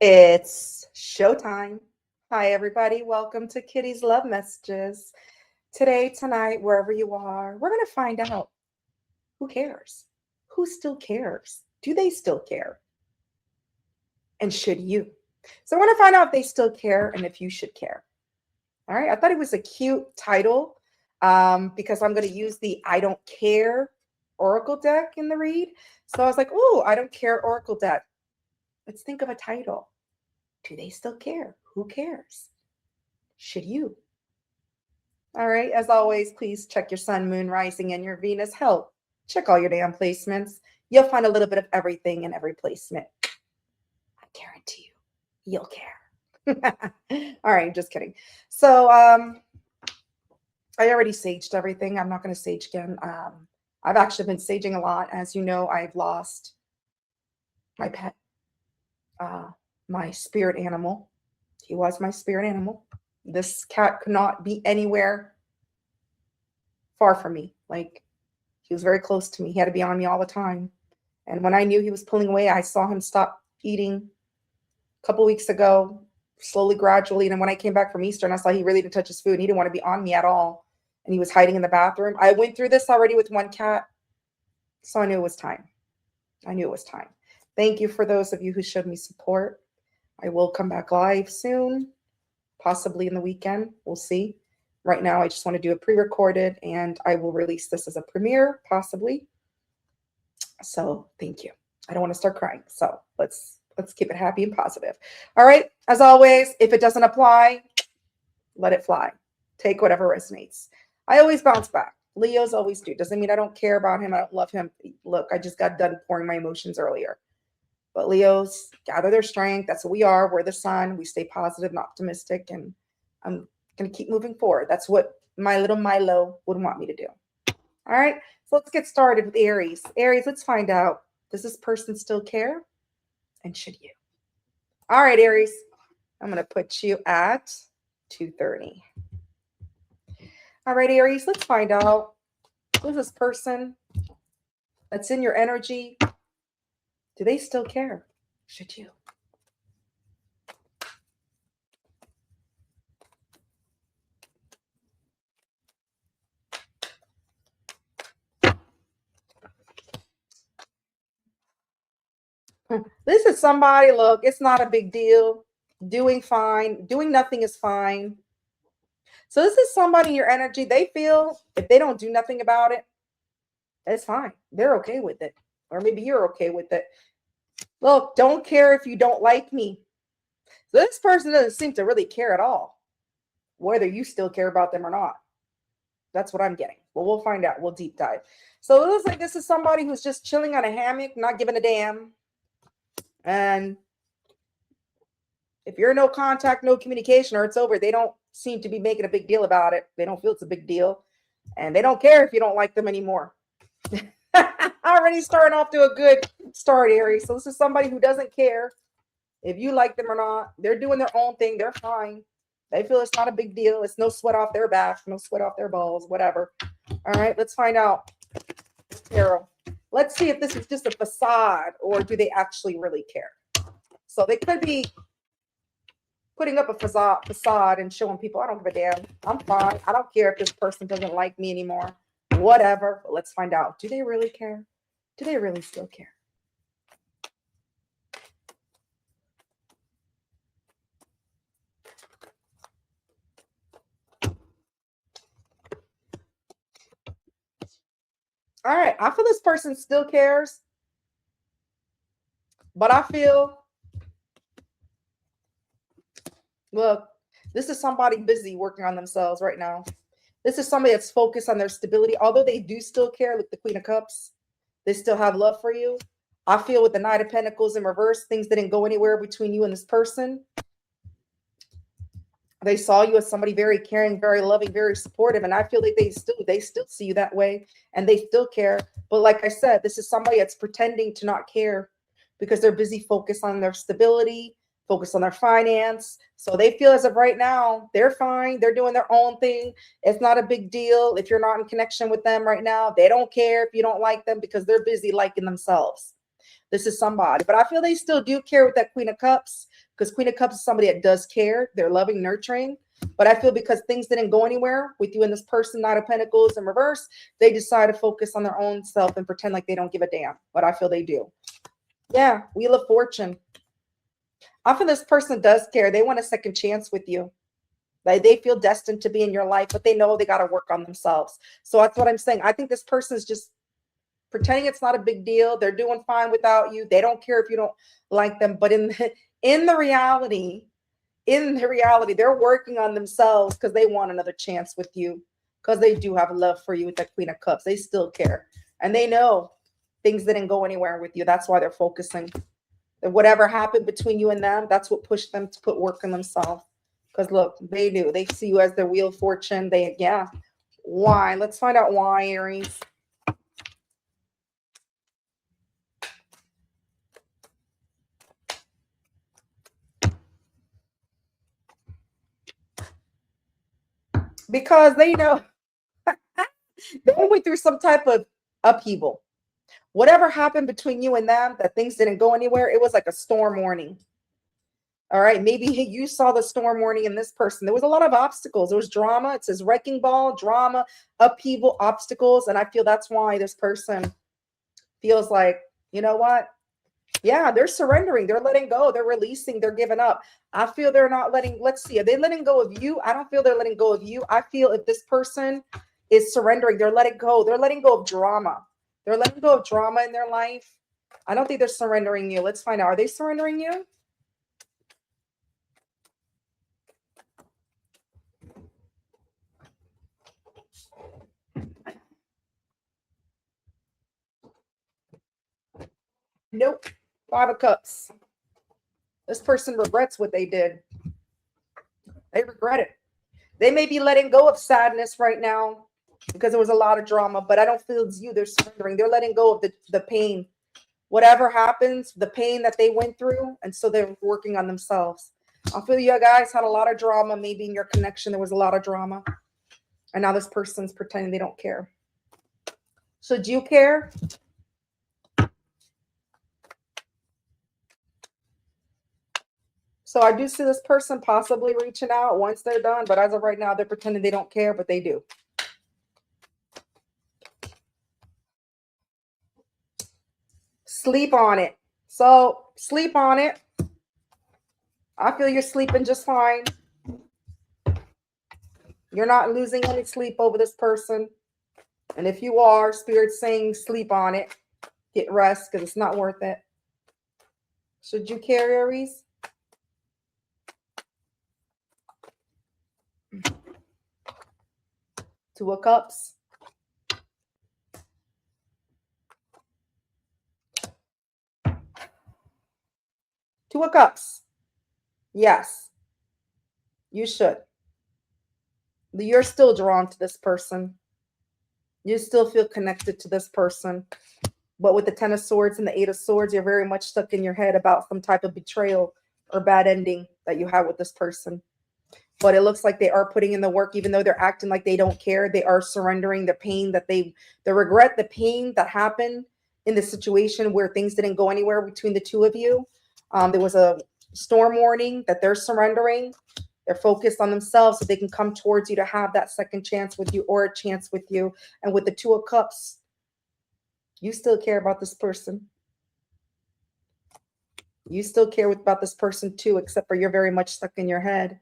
It's showtime. Hi, everybody. Welcome to Kitty's Love Messages. Today, tonight, wherever you are, we're going to find out who cares? Who still cares? Do they still care? And should you? So, I want to find out if they still care and if you should care. All right. I thought it was a cute title because I'm going to use the I Don't Care Oracle deck in the read. So, I was like, oh, I Don't Care Oracle deck. Let's think of a title. Do they still care? Who cares? Should you? All right. As always, please check your sun, moon, rising, and your Venus. Hell, check all your damn placements. You'll find a little bit of everything in every placement. I guarantee you, you'll care. All right. Just kidding. So I already saged everything. I'm not going to sage again. I've actually been saging a lot. As you know, I've lost my pet. My spirit animal. He was my spirit animal. This cat could not be anywhere far from me. Like, he was very close to me. He had to be on me all the time. And when I knew he was pulling away, I saw him stop eating a couple weeks ago, slowly, gradually. And when I came back from Easter and I saw he really didn't touch his food, and he didn't want to be on me at all. And he was hiding in the bathroom. I went through this already with one cat. So I knew it was time. I knew it was time. Thank you for those of you who showed me support. I will come back live soon, possibly in the weekend. We'll see. Right now, I just want to do a pre-recorded, and I will release this as a premiere, possibly. So thank you. I don't want to start crying. So let's keep it happy and positive. All right. As always, if it doesn't apply, let it fly. Take whatever resonates. I always bounce back. Leos always do. Doesn't mean I don't care about him. I don't love him. Look, I just got done pouring my emotions earlier. But Leos gather their strength. That's what we are. We're the sun. We stay positive and optimistic. And I'm going to keep moving forward. That's what my little Milo would want me to do. All right. So let's get started with Aries. Aries, let's find out. Does this person still care? And should you? All right, Aries. I'm going to put you at 2:30. All right, Aries. Let's find out. Who's this person that's in your energy? Do they still care? Should you? This is somebody, look, it's not a big deal. Doing fine. Doing nothing is fine. So this is somebody in your energy. They feel if they don't do nothing about it, it's fine. They're okay with it. Or maybe you're okay with it. Look, don't care if you don't like me. So this person doesn't seem to really care at all, whether you still care about them or not. That's what I'm getting. Well, we'll find out. We'll deep dive. So it looks like this is somebody who's just chilling on a hammock, not giving a damn. And if you're no contact, no communication, or it's over, they don't seem to be making a big deal about it. They don't feel it's a big deal. And they don't care if you don't like them anymore. Already starting off to a good start, Aries. So this is somebody who doesn't care if you like them or not. They're doing their own thing. They're fine. They feel it's not a big deal. It's no sweat off their back, no sweat off their balls, whatever. All right, let's find out. Tarot. Let's see if this is just a facade or do they actually really care. So they could be putting up a facade and showing people, I don't give a damn. I'm fine. I don't care if this person doesn't like me anymore. Whatever. But let's find out. Do they really care? Do they really still care? All right. I feel this person still cares. But I feel, look, this is somebody busy working on themselves right now. This is somebody that's focused on their stability. Although they do still care, like the Queen of Cups, they still have love for you. I feel with the Knight of Pentacles in reverse, things didn't go anywhere between you and this person. They saw you as somebody very caring, very loving, very supportive. And I feel like they still see you that way and they still care. But like I said, this is somebody that's pretending to not care because they're busy focused on their stability, focused on their finance. So they feel as of right now, they're fine. They're doing their own thing. It's not a big deal if you're not in connection with them right now. They don't care if you don't like them because they're busy liking themselves. This is somebody. But I feel they still do care with that Queen of Cups because Queen of Cups is somebody that does care. They're loving, nurturing. But I feel because things didn't go anywhere with you and this person, Knight of Pentacles in reverse, they decide to focus on their own self and pretend like they don't give a damn. But I feel they do. Yeah, Wheel of Fortune. I feel this person does care. They want a second chance with you. Like they feel destined to be in your life, but they know they got to work on themselves. So that's what I'm saying. I think this person is just pretending it's not a big deal. They're doing fine without you. They don't care if you don't like them. But in the reality, they're working on themselves because they want another chance with you, because they do have love for you with that Queen of Cups. They still care. And they know things didn't go anywhere with you. That's why they're focusing. That whatever happened between you and them, that's what pushed them to put work in themselves. Because look, they do. They see you as their Wheel of Fortune. Yeah. Why? Let's find out why, Aries. Because they know they went through some type of upheaval. Whatever happened between you and them, that things didn't go anywhere, it was like a storm warning. All right, maybe you saw the storm warning in this person. There was a lot of obstacles. There was drama. It says wrecking ball, drama, upheaval, obstacles. And I feel that's why this person feels like, you know what? Yeah, they're surrendering. They're letting go. They're releasing. They're giving up. I feel they're not letting, let's see, are they letting go of you? I don't feel they're letting go of you. I feel if this person is surrendering, they're letting go. They're letting go of drama. They're letting go of drama in their life. I don't think they're surrendering you. Let's find out. Are they surrendering you? Nope. 5 of Cups. This person regrets what they did. They regret it. They may be letting go of sadness right now because there was a lot of drama, but I don't feel it's you. They're surrendering. They're letting go of the pain. Whatever happens, the pain that they went through, and so they're working on themselves. I feel you guys had a lot of drama. Maybe in your connection, there was a lot of drama. And now this person's pretending they don't care. Should you care? So I do see this person possibly reaching out once they're done, but as of right now, they're pretending they don't care, but they do. Sleep on it. So sleep on it. I feel you're sleeping just fine. You're not losing any sleep over this person. And if you are, Spirit's saying sleep on it. Get rest because it's not worth it. Should you care, Aries? Two of Cups. Two of Cups. Yes, you should. You're still drawn to this person. You still feel connected to this person. But with the 10 of Swords and the 8 of Swords, you're very much stuck in your head about some type of betrayal or bad ending that you have with this person. But it looks like they are putting in the work, even though they're acting like they don't care. They are surrendering the pain that the regret, the pain that happened in the situation where things didn't go anywhere between the two of you. There was a storm warning that they're surrendering. They're focused on themselves so they can come towards you to have that second chance with you or a chance with you. And with the 2 of Cups, you still care about this person. You still care about this person too, except for you're very much stuck in your head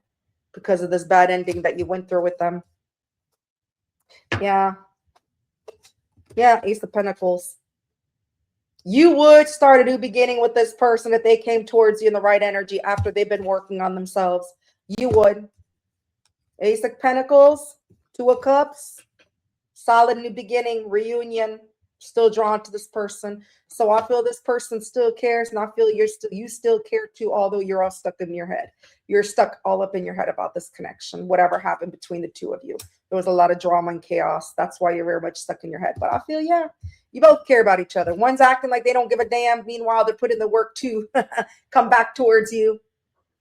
because of this bad ending that you went through with them. Yeah. Yeah, Ace of Pentacles. You would start a new beginning with this person if they came towards you in the right energy after they've been working on themselves. You would. Ace of Pentacles, 2 of Cups, solid new beginning, reunion, still drawn to this person. So I feel this person still cares, and I feel you still care too, although you're all stuck in your head. You're stuck all up in your head about this connection, whatever happened between the two of you. There was a lot of drama and chaos. That's why you're very much stuck in your head. But I feel, yeah, you both care about each other. One's acting like they don't give a damn. Meanwhile, they're putting the work to come back towards you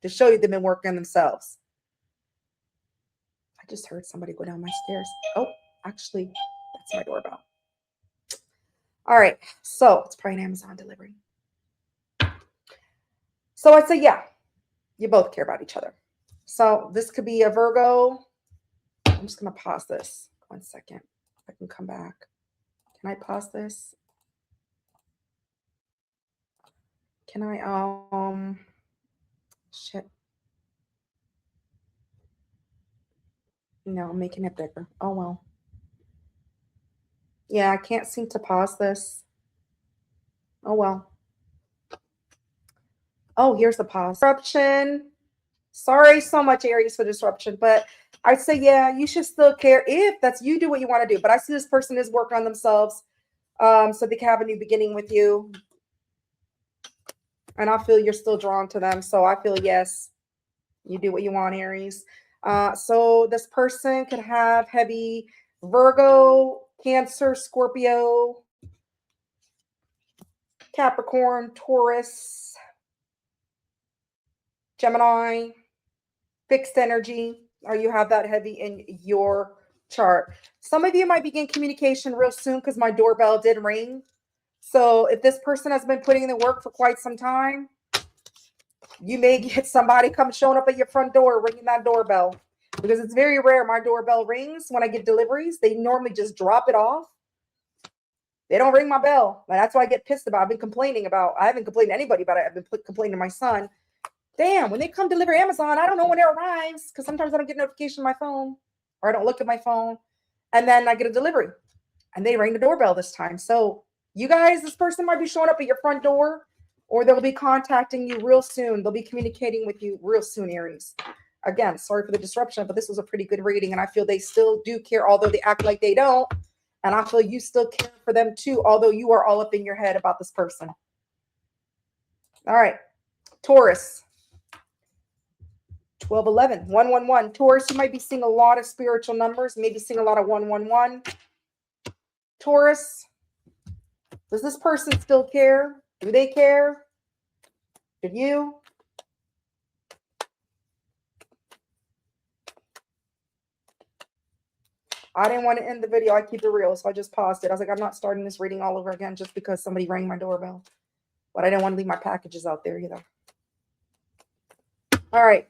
to show you they've been working on themselves. I just heard somebody go down my stairs. Oh, actually, that's my doorbell. All right, so it's probably an Amazon delivery. So I'd say, yeah, You both care about each other. So this could be a Virgo. I'm just going to pause this 1 second. I can come back. Can I pause this? Can I, shit. No, I'm making it bigger. Oh, well. Yeah, I can't seem to pause this. Oh, well. Oh, here's the pause. Disruption. Sorry so much, Aries, for disruption. But I'd say, yeah, you should still care if that's you do what you want to do. But I see this person is working on themselves so they can have a new beginning with you. And I feel you're still drawn to them. So I feel, yes, you do what you want, Aries. So this person could have heavy Virgo, Cancer, Scorpio, Capricorn, Taurus, Gemini, fixed energy, or you have that heavy in your chart. Some of you might begin communication real soon because my doorbell did ring. So if this person has been putting in the work for quite some time, you may get somebody come showing up at your front door, ringing that doorbell, because it's very rare my doorbell rings when I get deliveries. They normally just drop it off. They don't ring my bell. And that's why I get pissed about. I've been complaining about, I haven't complained to anybody about it. I've been complaining to my son. Damn, when they come deliver Amazon, I don't know when it arrives because sometimes I don't get notification on my phone or I don't look at my phone. And then I get a delivery and they ring the doorbell this time. So you guys, this person might be showing up at your front door or they'll be contacting you real soon. They'll be communicating with you real soon, Aries. Again, sorry for the disruption, but this was a pretty good reading. And I feel they still do care, although they act like they don't. And I feel you still care for them too, although you are all up in your head about this person. All right, Taurus. 12, 11, 1, 1, 1. Taurus, you might be seeing a lot of spiritual numbers, maybe seeing a lot of 1, 1, 1. Taurus, does this person still care? Do they care? Do you? I didn't want to end the video. I keep it real, so I just paused it. I was like, I'm not starting this reading all over again just because somebody rang my doorbell. But I didn't want to leave my packages out there either. All right.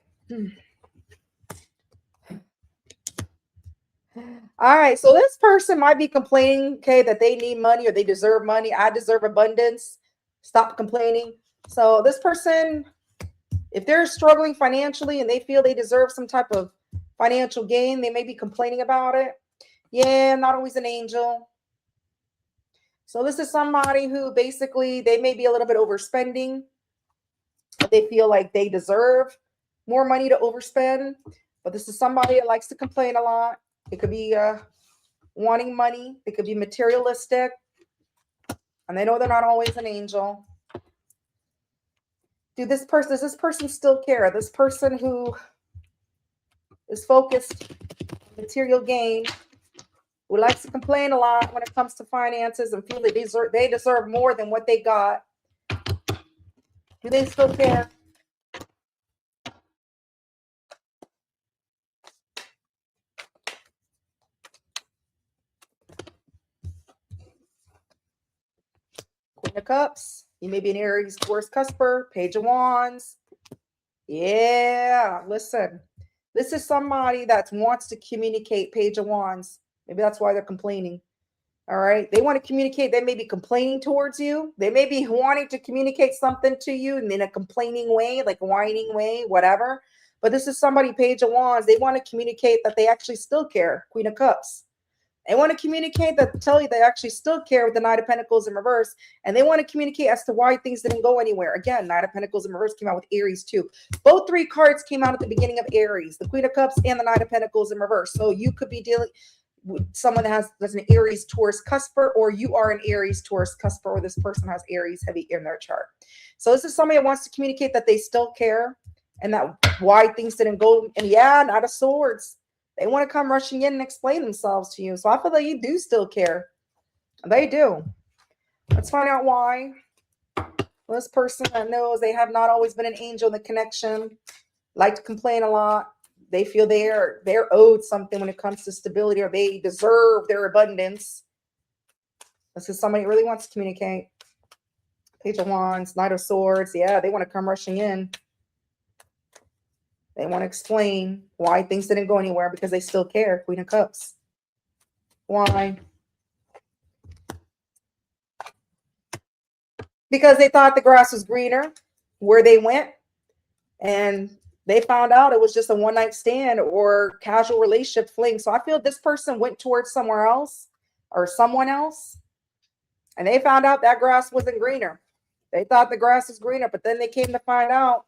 All right, so this person might be complaining, okay, that they need money or they deserve money. I deserve abundance. Stop complaining. So this person, if they're struggling financially and they feel they deserve some type of financial gain, they may be complaining about it. Yeah, I'm not always an angel. So this is somebody who basically, they may be a little bit overspending. They feel like they deserve more money to overspend. But this is somebody that likes to complain a lot. It could be wanting money. It could be materialistic. And they know they're not always an angel. Does this person still care? This person who is focused on material gain, who likes to complain a lot when it comes to finances and feel they deserve more than what they got. Do they still care? Queen of Cups. You may be an Aries, Taurus, Cusper, Page of Wands. Yeah, listen. This is somebody that wants to communicate, Page of Wands. Maybe that's why they're complaining. All right. They want to communicate. They may be complaining towards you. They may be wanting to communicate something to you in a complaining way, like whining way, whatever. But this is somebody, Page of Wands. They want to communicate that they actually still care, Queen of Cups. They want to communicate that, tell you they actually still care with the Knight of Pentacles in reverse. And they want to communicate as to why things didn't go anywhere. Again, Knight of Pentacles in reverse came out with Aries too. Both three cards came out at the beginning of Aries, the Queen of Cups and the Knight of Pentacles in reverse. So you could be dealing with someone that has an Aries, Taurus, Cusper, or you are an Aries, Taurus, Cusper, or this person has Aries heavy in their chart. So this is somebody that wants to communicate that they still care and that why things didn't go. And yeah, Knight of Swords. They want to come rushing in and explain themselves to you. So I feel like you do still care. They do. Let's find out why. Well, this person that knows they have not always been an angel in the connection, like to complain a lot. They feel they're owed something when it comes to stability, or they deserve their abundance. This is somebody who really wants to communicate. Page of Wands, Knight of Swords. Yeah, they want to come rushing in. They want to explain why things didn't go anywhere because they still care. Queen of Cups. Why? Because they thought the grass was greener where they went, and they found out it was just a one-night stand or casual relationship fling. So I feel this person went towards somewhere else or someone else, and they found out that grass wasn't greener. They thought the grass was greener, but then they came to find out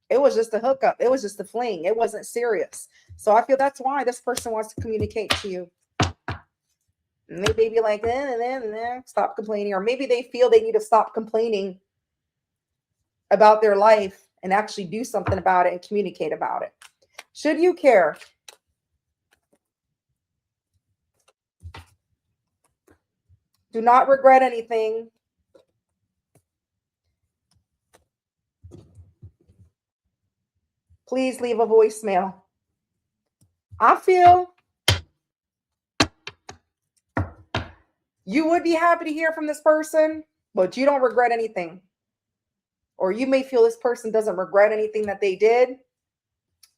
it was just a hookup. It was just a fling. It wasn't serious. So I feel that's why this person wants to communicate to you. Maybe be like, stop complaining. Or maybe they feel they need to stop complaining about their life and actually do something about it and communicate about it. Should you care? Do not regret anything. Please leave a voicemail. I feel you would be happy to hear from this person, but you don't regret anything. Or you may feel this person doesn't regret anything that they did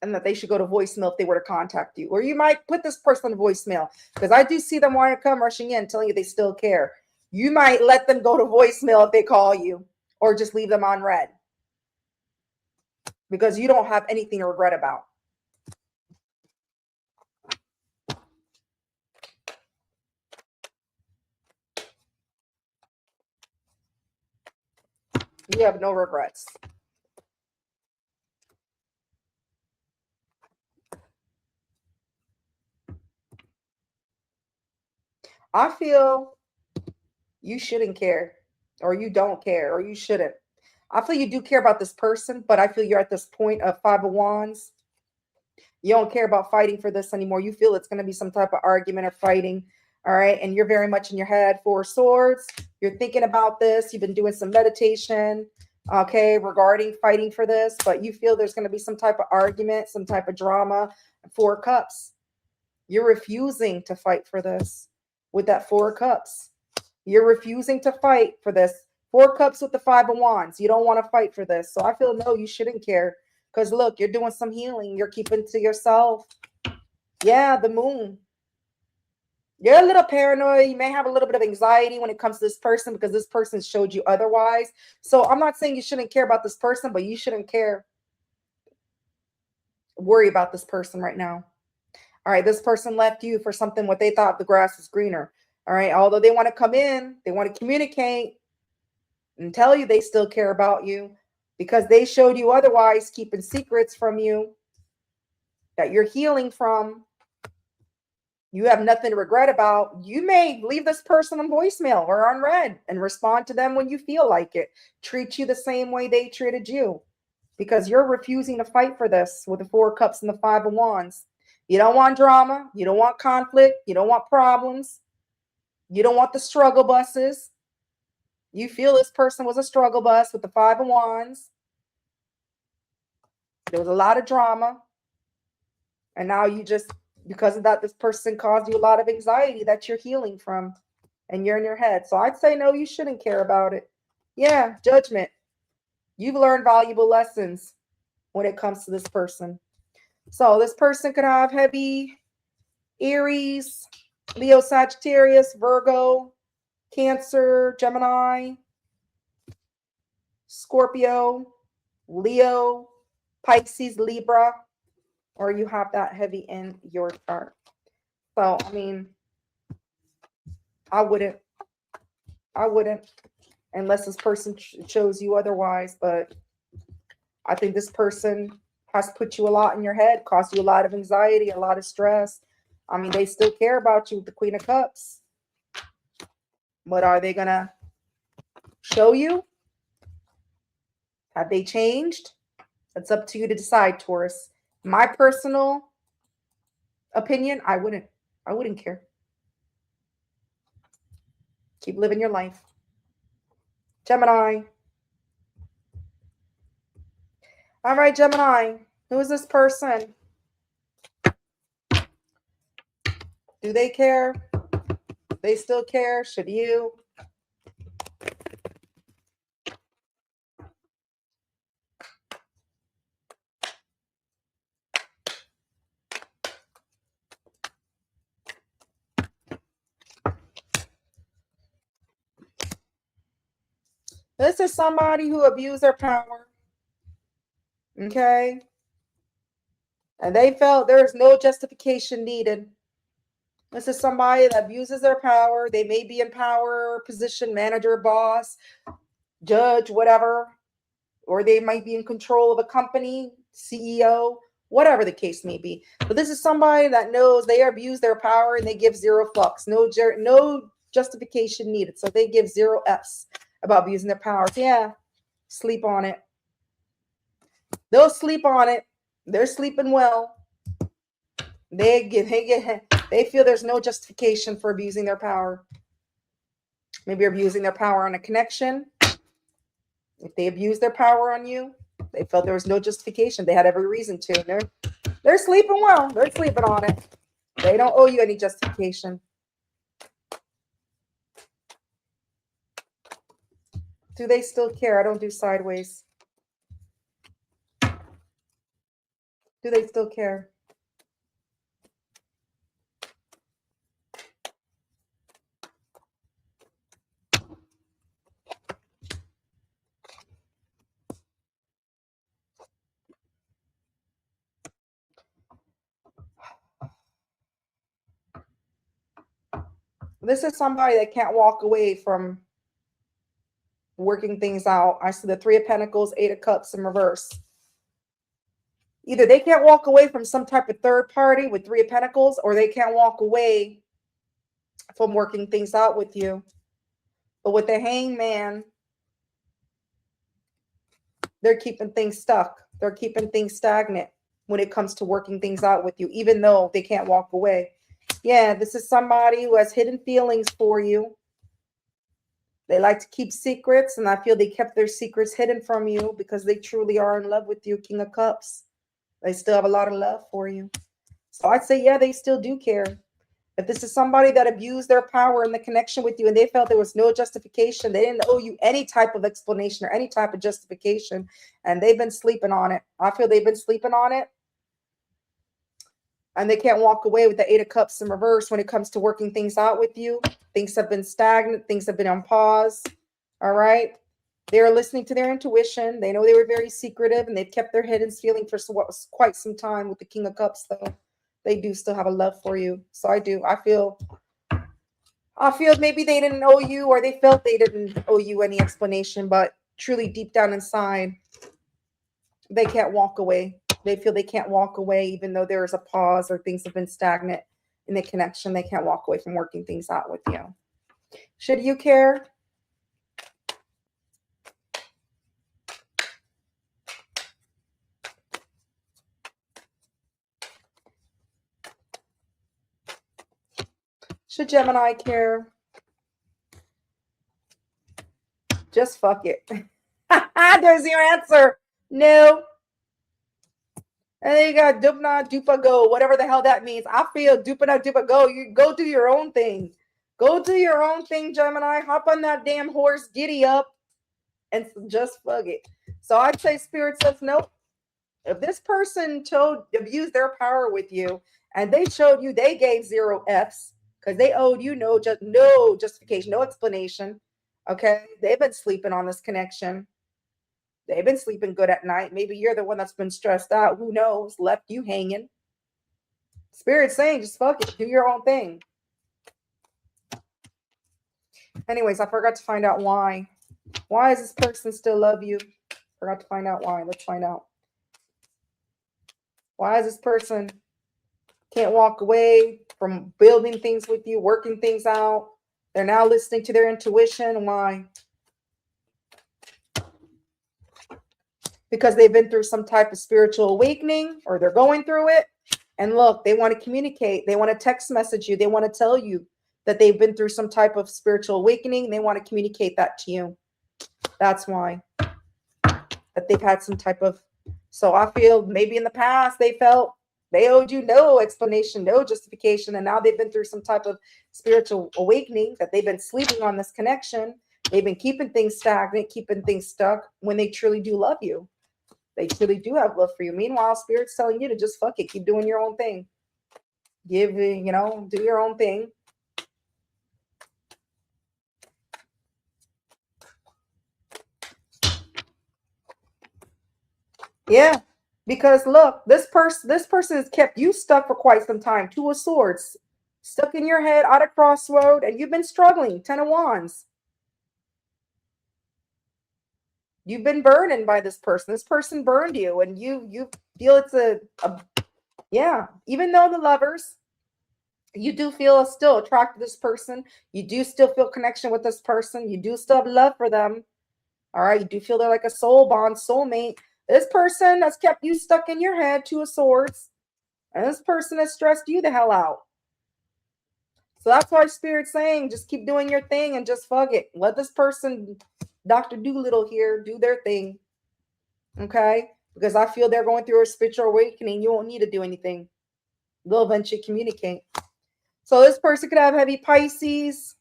and that they should go to voicemail if they were to contact you. Or you might put this person on voicemail because I do see them wanting to come rushing in, telling you they still care. You might let them go to voicemail if they call you, or just leave them on read because you don't have anything to regret about. You have no regrets. I feel you shouldn't care, or you don't care, or you shouldn't. I feel you do care about this person, but I feel you're at this point of Five of Wands. You don't care about fighting for this anymore. You feel it's going to be some type of argument or fighting. All right. And you're very much in your head. Four of Swords. You're thinking about this. You've been doing some meditation, okay, regarding fighting for this, but you feel there's going to be some type of argument, some type of drama. Four of Cups. You're refusing to fight for this with that Four of Cups. You're refusing to fight for this. Four of Cups with the Five of Wands. You don't want to fight for this. So I feel, no, you shouldn't care. Because look, you're doing some healing. You're keeping to yourself. Yeah, the Moon. You're a little paranoid. You may have a little bit of anxiety when it comes to this person because this person showed you otherwise. So I'm not saying you shouldn't care about this person, but you shouldn't worry about this person right now. All right, this person left you for something what they thought the grass was greener. All right, although they want to come in, they want to communicate and tell you they still care about you because they showed you otherwise, keeping secrets from you that you're healing from. You have nothing to regret about. You may leave this person on voicemail or on read and respond to them when you feel like it. Treat you the same way they treated you because you're refusing to fight for this with the Four of Cups and the Five of Wands. You don't want drama. You don't want conflict. You don't want problems. You don't want the struggle buses. You feel this person was a struggle bus with the Five of Wands. There was a lot of drama. And now you just, because of that, this person caused you a lot of anxiety that you're healing from. And you're in your head. So I'd say, no, you shouldn't care about it. Yeah, Judgment. You've learned valuable lessons when it comes to this person. So this person could have heavy Aries, Leo, Sagittarius, Virgo, Cancer, Gemini, Scorpio, Leo, Pisces, Libra, or you have that heavy in your chart. So, I mean, I wouldn't, unless this person chose you otherwise, but I think this person has put you a lot in your head, caused you a lot of anxiety, a lot of stress. I mean, they still care about you with the Queen of Cups. But are they going to show you? Have they changed? It's up to you to decide, Taurus. My personal opinion, I wouldn't care. Keep living your life. Gemini. All right, Gemini. Who is this person? Do they care? They still care? Should you? This is somebody who abused their power. Okay. And they felt there's no justification needed. This is somebody that abuses their power. They may be in power, position, manager, boss, judge, whatever. Or they might be in control of a company, CEO, whatever the case may be. But this is somebody that knows they abuse their power and they give zero fucks. No justification needed. So they give zero Fs about abusing their power. Yeah, sleep on it. They'll sleep on it. They're sleeping well. They feel there's no justification for abusing their power. Maybe abusing their power on a connection. If they abuse their power on you, they felt there was no justification. They had every reason to. They're sleeping well. They're sleeping on it. They don't owe you any justification. Do they still care? I don't do sideways. Do they still care? This is somebody that can't walk away from working things out. I see the Three of Pentacles, Eight of Cups in reverse. Either they can't walk away from some type of third party with Three of Pentacles, or they can't walk away from working things out with you. But with the Hangman, they're keeping things stuck. They're keeping things stagnant when it comes to working things out with you, even though they can't walk away. Yeah, this is somebody who has hidden feelings for you. They like to keep secrets, and I feel they kept their secrets hidden from you because they truly are in love with you, King of Cups. They still have a lot of love for you. So I'd say, yeah, they still do care. If this is somebody that abused their power in the connection with you and they felt there was no justification, they didn't owe you any type of explanation or any type of justification, and they've been sleeping on it. I feel they've been sleeping on it. And they can't walk away with the Eight of Cups in reverse when it comes to working things out with you. Things have been stagnant. Things have been on pause. All right. They're listening to their intuition. They know they were very secretive, and they've kept their hidden feeling for quite some time with the King of Cups, though. They do still have a love for you. So I do. I feel maybe they didn't owe you, or they felt they didn't owe you any explanation, but truly deep down inside, they can't walk away. They feel they can't walk away, even though there is a pause or things have been stagnant in the connection. They can't walk away from working things out with you. Should you care? Should Gemini care? Just fuck it. There's your answer. No. And then you got Dupna Dupa Go, whatever the hell that means. I feel Dupna Dupa Go. You go do your own thing. Go do your own thing, Gemini. Hop on that damn horse, giddy up, and just fuck it. So I'd say Spirit says no. If this person abused their power with you and they showed you they gave zero Fs because they owed you no justification, no explanation. Okay. They've been sleeping on this connection. They've been sleeping good at night. Maybe you're the one that's been stressed out. Who knows? Left you hanging. Spirit's saying just fuck it. Do your own thing. Anyways, I forgot to find out why. Why does this person still love you? Forgot to find out why. Let's find out. Why is this person can't walk away from building things with you, working things out? They're now listening to their intuition. Why? Because they've been through some type of spiritual awakening, or they're going through it. And look, they want to communicate. They want to text message you. They want to tell you that they've been through some type of spiritual awakening. They want to communicate that to you. That's why. That they've had some type of... So I feel maybe in the past they felt they owed you no explanation, no justification. And now they've been through some type of spiritual awakening, that they've been sleeping on this connection. They've been keeping things stagnant, keeping things stuck, when they truly do love you. They truly do have love for you. Meanwhile, Spirit's telling you to just fuck it. Keep doing your own thing. Do your own thing. Yeah. Because look, this person has kept you stuck for quite some time. Two of Swords. Stuck in your head, at a crossroad, and you've been struggling. Ten of Wands. You've been burdened by this person. This person burned you, and you feel it's a yeah. Even though the Lovers, you do feel still attracted to this person. You do still feel connection with this person. You do still have love for them. All right. You do feel they're like a soul bond, soulmate. This person has kept you stuck in your head, Two of Swords. And this person has stressed you the hell out. So that's why Spirit's saying just keep doing your thing and just fuck it. Let this person, Dr. Doolittle here, do their thing. Okay? Because I feel they're going through a spiritual awakening. You won't need to do anything. They'll eventually communicate. So this person could have heavy Pisces,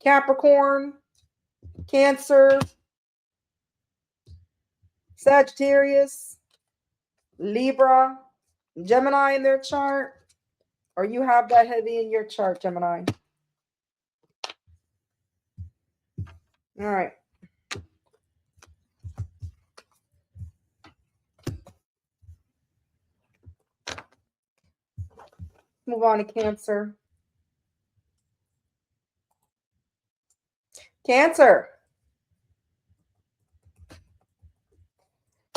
Capricorn, Cancer, Sagittarius, Libra, Gemini in their chart. Or you have that heavy in your chart, Gemini. All right. Move on to Cancer. Cancer.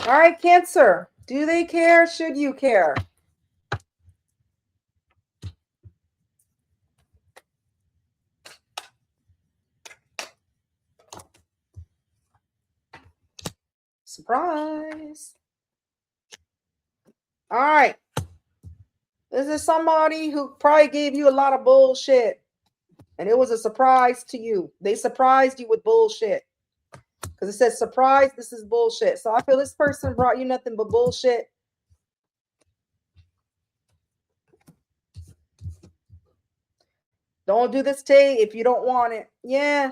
All right, Cancer. Do they care? Should you care? Surprise. All right. This is somebody who probably gave you a lot of bullshit. And it was a surprise to you. They surprised you with bullshit. Because it says surprise, this is bullshit. So I feel this person brought you nothing but bullshit. Don't do this today if you don't want it. Yeah.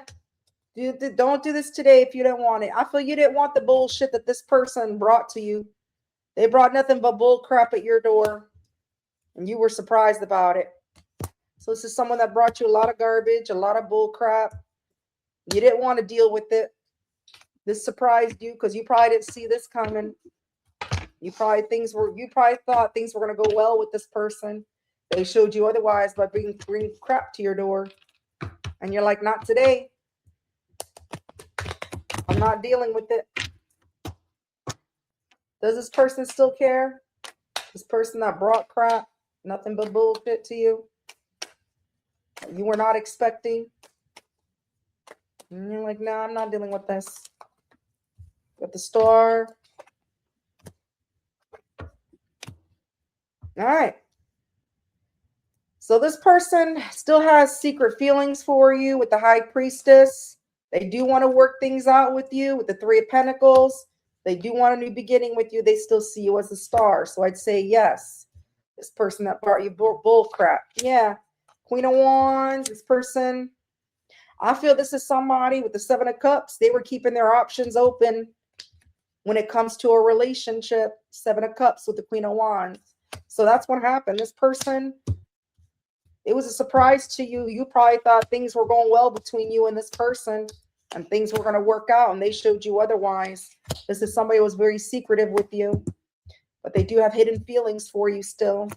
Don't do this today if you don't want it. I feel you didn't want the bullshit that this person brought to you. They brought nothing but bull crap at your door. And you were surprised about it. So this is someone that brought you a lot of garbage, a lot of bull crap. You didn't want to deal with it. This surprised you because you probably didn't see this coming. You probably thought things were going to go well with this person. They showed you otherwise by bringing crap to your door. And you're like, not today. I'm not dealing with it. Does this person still care? This person that brought crap, nothing but bullshit to you. You were not expecting. And you're like, no, I'm not dealing with this. With the Star. All right. So this person still has secret feelings for you with the High Priestess. They do want to work things out with you with the Three of Pentacles. They do want a new beginning with you. They still see you as a star. So I'd say yes. This person that brought you bull crap. Yeah. Queen of Wands. This person. I feel this is somebody with the Seven of Cups. They were keeping their options open when it comes to a relationship. Seven of Cups with the Queen of Wands. So that's what happened. This person, it was a surprise to you. You probably thought things were going well between you and this person and things were going to work out, and they showed you otherwise. This is somebody who was very secretive with you, but they do have hidden feelings for you still.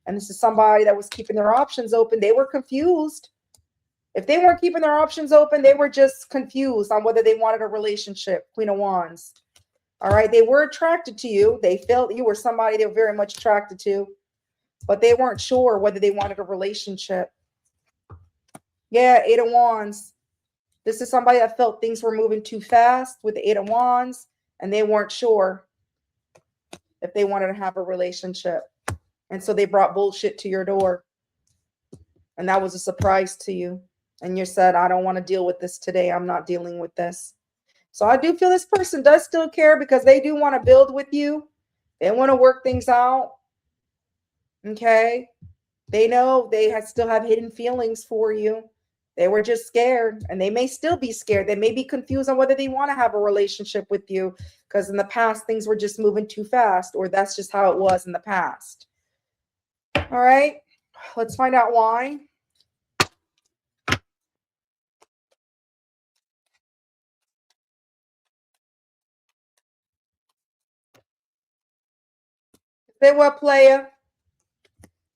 And this is somebody that was keeping their options open. They were confused. If they weren't keeping their options open, they were just confused on whether they wanted a relationship. Queen of Wands. All right. They were attracted to you. They felt you were somebody they were very much attracted to, but they weren't sure whether they wanted a relationship. Yeah. Eight of Wands. This is somebody that felt things were moving too fast with the Eight of Wands, and they weren't sure if they wanted to have a relationship. And so they brought bullshit to your door. And that was a surprise to you. And you said, I don't want to deal with this today. I'm not dealing with this. So I do feel this person does still care because they do want to build with you. They want to work things out. Okay. They know they still have hidden feelings for you. They were just scared, and they may still be scared. They may be confused on whether they want to have a relationship with you because in the past, things were just moving too fast, or that's just how it was in the past. All right. Let's find out why. They were a player.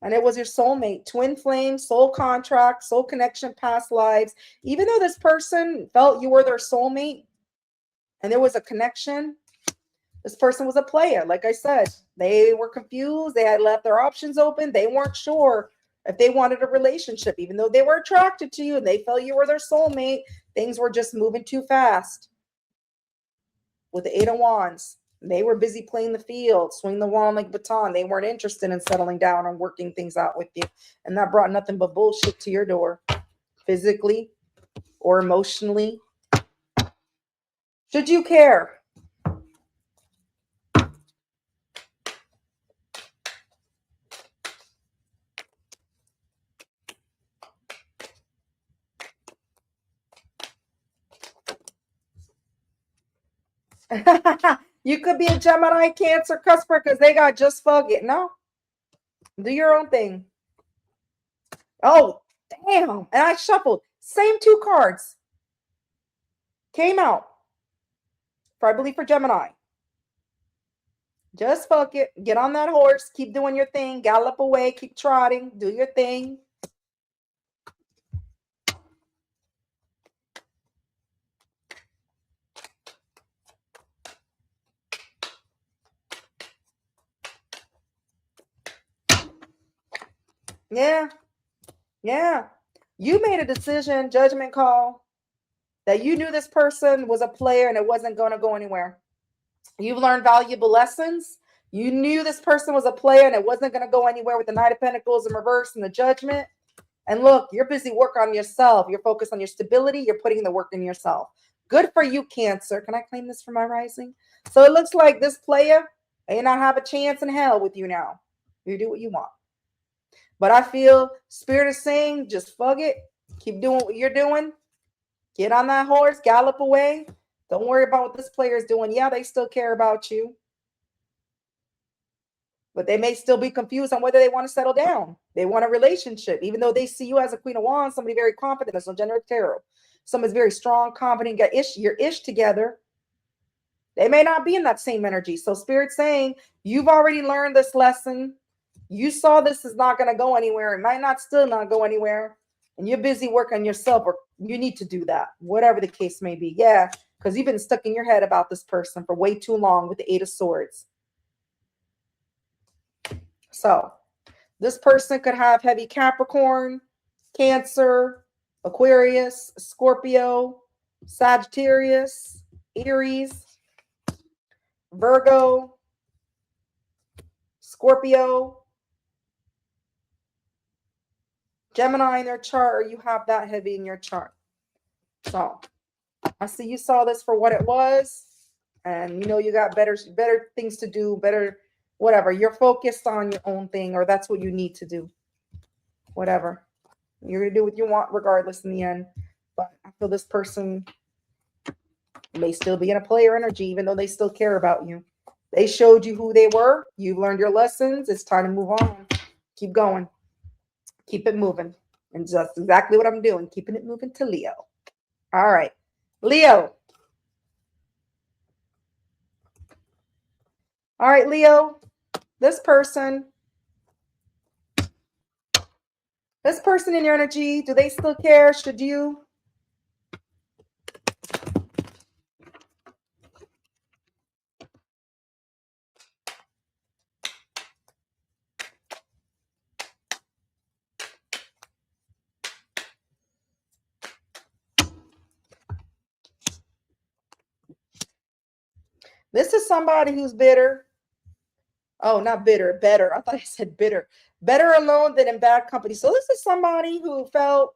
And it was your soulmate, twin flame, soul contract, soul connection, past lives. Even though this person felt you were their soulmate and there was a connection, this person was a player. Like I said, they were confused. They had left their options open. They weren't sure if they wanted a relationship, even though they were attracted to you and they felt you were their soulmate. Things were just moving too fast. With the Eight of Wands, they were busy playing the field, swing the wand like baton. They weren't interested in settling down and working things out with you. And that brought nothing but bullshit to your door, physically or emotionally. Should you care? You could be a Gemini, Cancer, Cusper because they got just fuck it. No, do your own thing. Oh, damn. And I shuffled. Same two cards came out for, I believe, for Gemini. Just fuck it. Get on that horse. Keep doing your thing. Gallop away. Keep trotting. Do your thing. Yeah. Yeah. You made a decision, judgment call, that you knew this person was a player and it wasn't going to go anywhere. You've learned valuable lessons. You knew this person was a player and it wasn't going to go anywhere with the Knight of Pentacles in reverse and the Judgment. And look, you're busy working on yourself. You're focused on your stability. You're putting the work in yourself. Good for you, Cancer. Can I claim this for my rising? So it looks like this player may not have a chance in hell with you now. You do what you want. But I feel Spirit is saying, just fuck it. Keep doing what you're doing. Get on that horse. Gallop away. Don't worry about what this player is doing. Yeah, they still care about you. But they may still be confused on whether they want to settle down. They want a relationship, even though they see you as a Queen of Wands, somebody very confident. That's no generic tarot. Somebody's very strong, confident, got your ish together. They may not be in that same energy. So Spirit's saying, you've already learned this lesson. You saw this is not going to go anywhere. It might not still not go anywhere. And you're busy working on yourself, or you need to do that, whatever the case may be. Yeah, because you've been stuck in your head about this person for way too long with the Eight of Swords. So this person could have heavy Capricorn, Cancer, Aquarius, Scorpio, Sagittarius, Aries, Virgo, Scorpio, Gemini in their chart, or you have that heavy in your chart. So I see you saw this for what it was, and you know you got better things to do, better whatever. You're focused on your own thing, or that's what you need to do. Whatever. You're going to do what you want regardless in the end. But I feel this person may still be in a player energy, even though they still care about you. They showed you who they were. You've learned your lessons. It's time to move on. Keep going. Keep it moving. And that's exactly what I'm doing. Keeping it moving to Leo. All right. Leo. All right, Leo. This person in your energy, do they still care? Should you? This is somebody who's bitter. Oh, not bitter, better. I thought I said bitter. Better alone than in bad company. So this is somebody who felt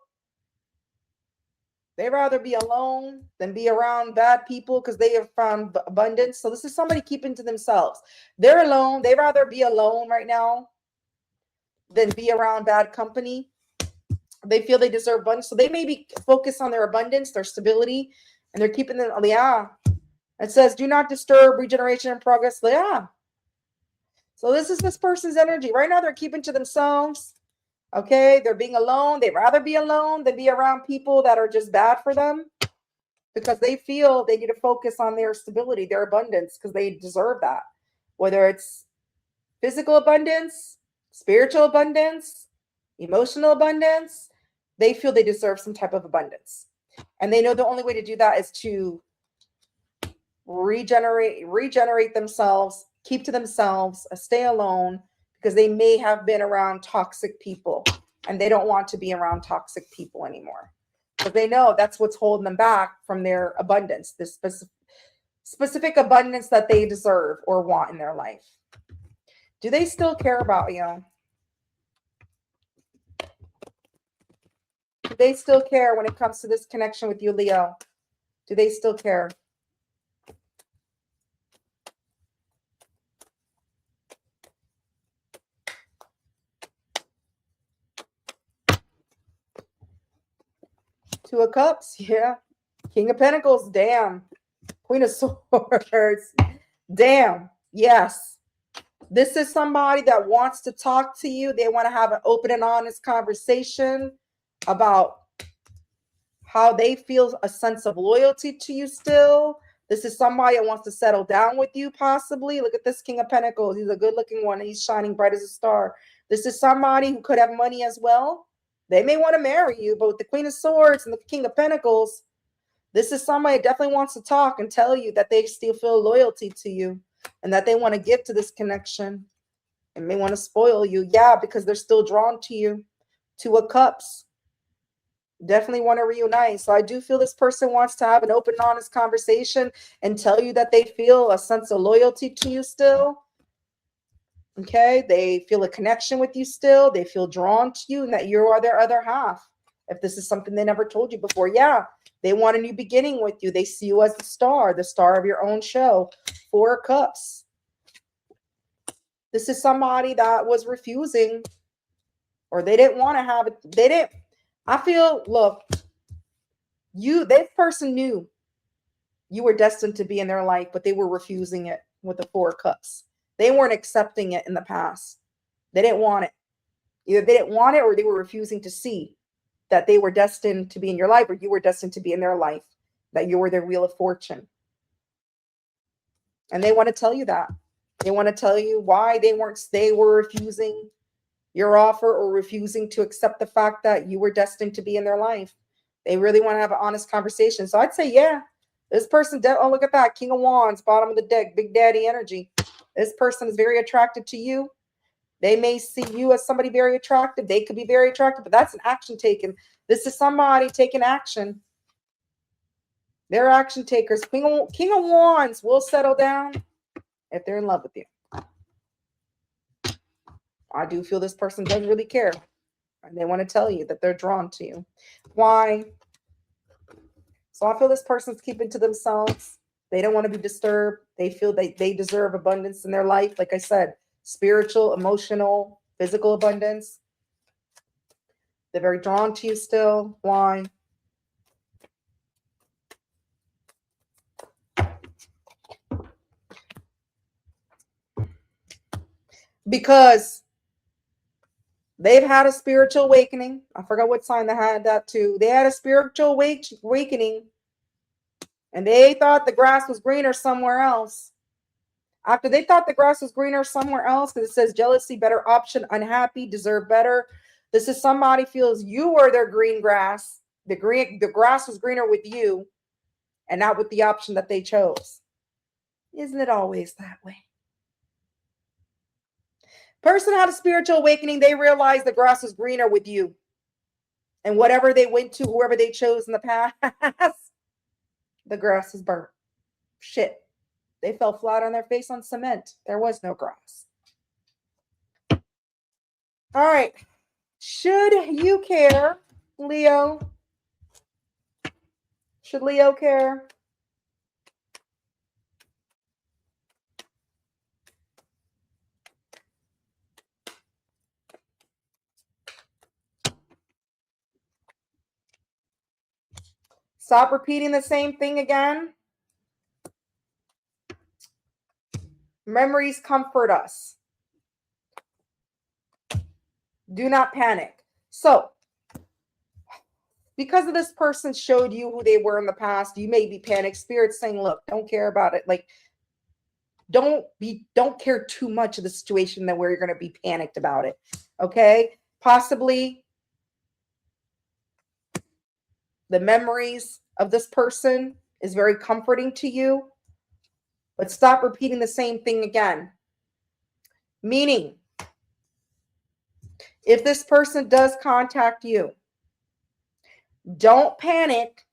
they'd rather be alone than be around bad people because they have found abundance. So this is somebody keeping to themselves. They're alone. They'd rather be alone right now than be around bad company. They feel they deserve abundance. So they may be focused on their abundance, their stability, and they're keeping them. Yeah. It says, do not disturb regeneration and progress. Yeah. So this is this person's energy. Right now, they're keeping to themselves. Okay. They're being alone. They'd rather be alone than be around people that are just bad for them because they feel they need to focus on their stability, their abundance, because they deserve that. Whether it's physical abundance, spiritual abundance, emotional abundance. They feel they deserve some type of abundance. And they know the only way to do that is to regenerate themselves, keep to themselves, stay alone, because they may have been around toxic people and they don't want to be around toxic people anymore. But they know that's what's holding them back from their abundance, this specific abundance that they deserve or want in their life. Do they still care about you? Do they still care when it comes to this connection with you, Leo? Do they still care? Two of Cups, yeah. King of Pentacles, damn. Queen of Swords, damn, yes. This is somebody that wants to talk to you. They want to have an open and honest conversation about how they feel a sense of loyalty to you still. This is somebody that wants to settle down with you, possibly. Look at this King of Pentacles. He's a good-looking one. He's shining bright as a star. This is somebody who could have money as well. They may want to marry you, but with the Queen of Swords and the King of Pentacles, this is somebody that definitely wants to talk and tell you that they still feel loyalty to you and that they want to give to this connection and may want to spoil you. Yeah, because they're still drawn to you. Two of Cups. Definitely want to reunite. So I do feel this person wants to have an open, honest conversation and tell you that they feel a sense of loyalty to you still. Okay, they feel a connection with you still. They feel drawn to you and that you are their other half. If this is something they never told you before, yeah, they want a new beginning with you. They see you as the star of your own show. Four of Cups. This is somebody that was refusing, or they didn't want to have it. They didn't. I feel, look, this person knew you were destined to be in their life, but they were refusing it with the Four of Cups. They weren't accepting it in the past. They didn't want it. Either they didn't want it or they were refusing to see that they were destined to be in your life, or you were destined to be in their life, that you were their wheel of fortune. And they want to tell you that. They want to tell you why they were refusing your offer or refusing to accept the fact that you were destined to be in their life. They really want to have an honest conversation. So I'd say, yeah, this person, oh, look at that. King of Wands, bottom of the deck, Big Daddy energy. This person is very attracted to you. They may see you as somebody very attractive. They could be very attractive, but that's an action taken. This is somebody taking action. They're action takers. King of Wands will settle down if they're in love with you. I do feel this person does really care. And they want to tell you that they're drawn to you. Why? So I feel this person's keeping to themselves. They don't want to be disturbed. They feel they deserve abundance in their life. Like I said, spiritual, emotional, physical abundance. They're very drawn to you still. Why? Because they've had a spiritual awakening. I forgot what sign they had that too. They had a spiritual awakening, and they thought the grass was greener somewhere else. After they thought the grass was greener somewhere else, because it says jealousy, better option, unhappy, deserve better. This is somebody feels you were their green grass. The grass was greener with you and not with the option that they chose. Isn't it always that way? Person had a spiritual awakening. They realized the grass was greener with you. And whatever they went to, whoever they chose in the past, the grass is burnt. Shit. They fell flat on their face on cement. There was no grass. All right. Should you care, Leo? Should Leo care? Stop repeating the same thing again. Memories comfort us. Do not panic. So, because of this person showed you who they were in the past, you may be panicked. Spirit saying, look, don't care about it. Like, don't care too much of the situation that where you're going to be panicked about it. Okay. Possibly the memories of this person is very comforting to you, but stop repeating the same thing again. Meaning, if this person does contact you, don't panic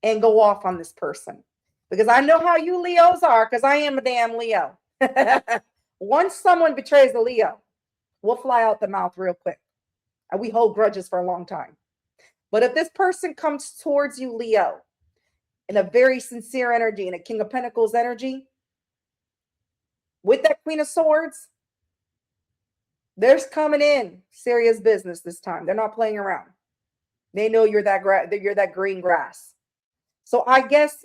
and go off on this person. Because I know how you Leos are, because I am a damn Leo. Once someone betrays a Leo, we'll fly out the mouth real quick. And we hold grudges for a long time. But if this person comes towards you, Leo, in a very sincere energy, in a King of Pentacles energy, with that Queen of Swords, there's coming in serious business this time. They're not playing around. They know you're that green grass. So I guess,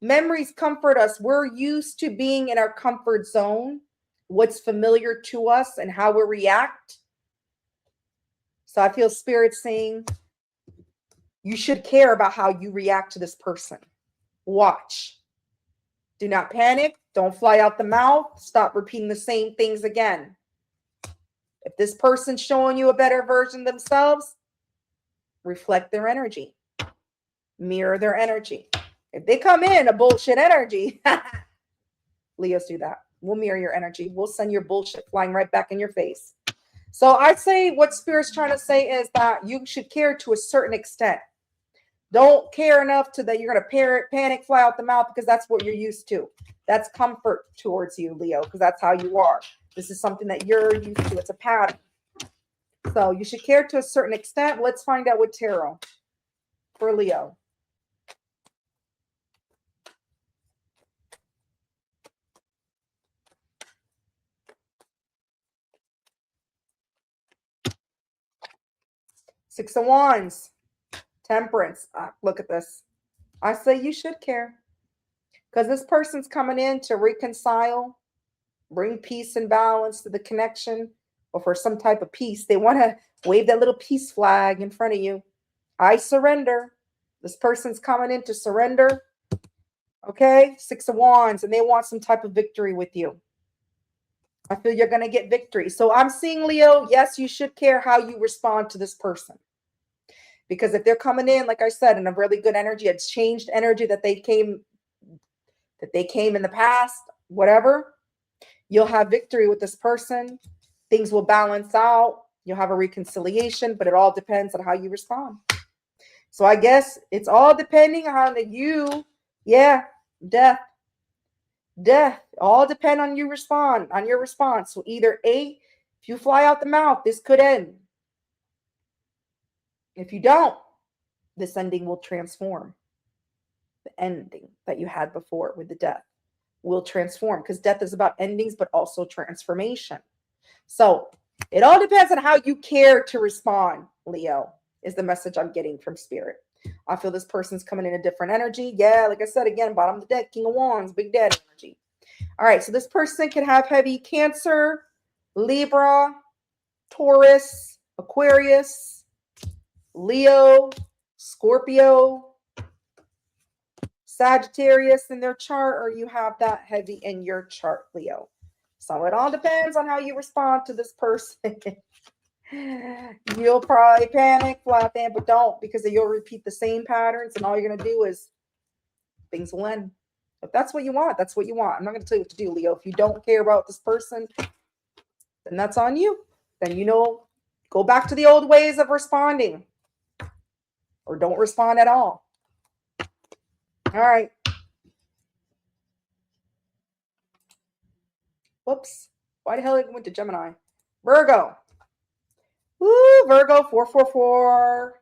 memories comfort us. We're used to being in our comfort zone, what's familiar to us and how we react. So I feel Spirit saying you should care about how you react to this person. Watch. Do not panic. Don't fly out the mouth. Stop repeating the same things again. If this person's showing you a better version of themselves, reflect their energy. Mirror their energy. If they come in a bullshit energy, Leos do that. We'll mirror your energy. We'll send your bullshit flying right back in your face. So I'd say what Spirit's trying to say is that you should care to a certain extent. Don't care enough to that you're going to panic, fly out the mouth, because that's what you're used to. That's comfort towards you, Leo, because that's how you are. This is something that you're used to. It's a pattern. So you should care to a certain extent. Let's find out with tarot for Leo. Six of Wands, Temperance. Look at this. I say you should care, because this person's coming in to reconcile, bring peace and balance to the connection, or for some type of peace. They want to wave that little peace flag in front of you. I surrender. This person's coming in to surrender. Okay, Six of Wands, and they want some type of victory with you. I feel you're going to get victory. So I'm seeing, Leo, yes, you should care how you respond to this person. Because if they're coming in, like I said, in a really good energy, it's changed energy that they came in the past, whatever, you'll have victory with this person. Things will balance out. You'll have a reconciliation, but it all depends on how you respond. So I guess it's all depending on death. All depend on your response. So either A, if you fly out the mouth, this could end. If you don't, this ending will transform. The ending that you had before with the death will transform, because death is about endings, but also transformation. So it all depends on how you care to respond, Leo, is the message I'm getting from Spirit. I feel this person's coming in a different energy. Yeah, like I said, again, bottom of the deck, King of Wands, Big Daddy energy. All right, so this person can have heavy Cancer, Libra, Taurus, Aquarius, Leo, Scorpio, Sagittarius in their chart, or you have that heavy in your chart, Leo. So it all depends on how you respond to this person. You'll probably panic, fly in, but don't, because you'll repeat the same patterns, and all you're going to do is things will end. If that's what you want, that's what you want. I'm not going to tell you what to do, Leo. If you don't care about this person, then that's on you. Then, go back to the old ways of responding, or don't respond at all. All right. Whoops. Why the hell did it went to Gemini? Virgo. Woo, Virgo, 444.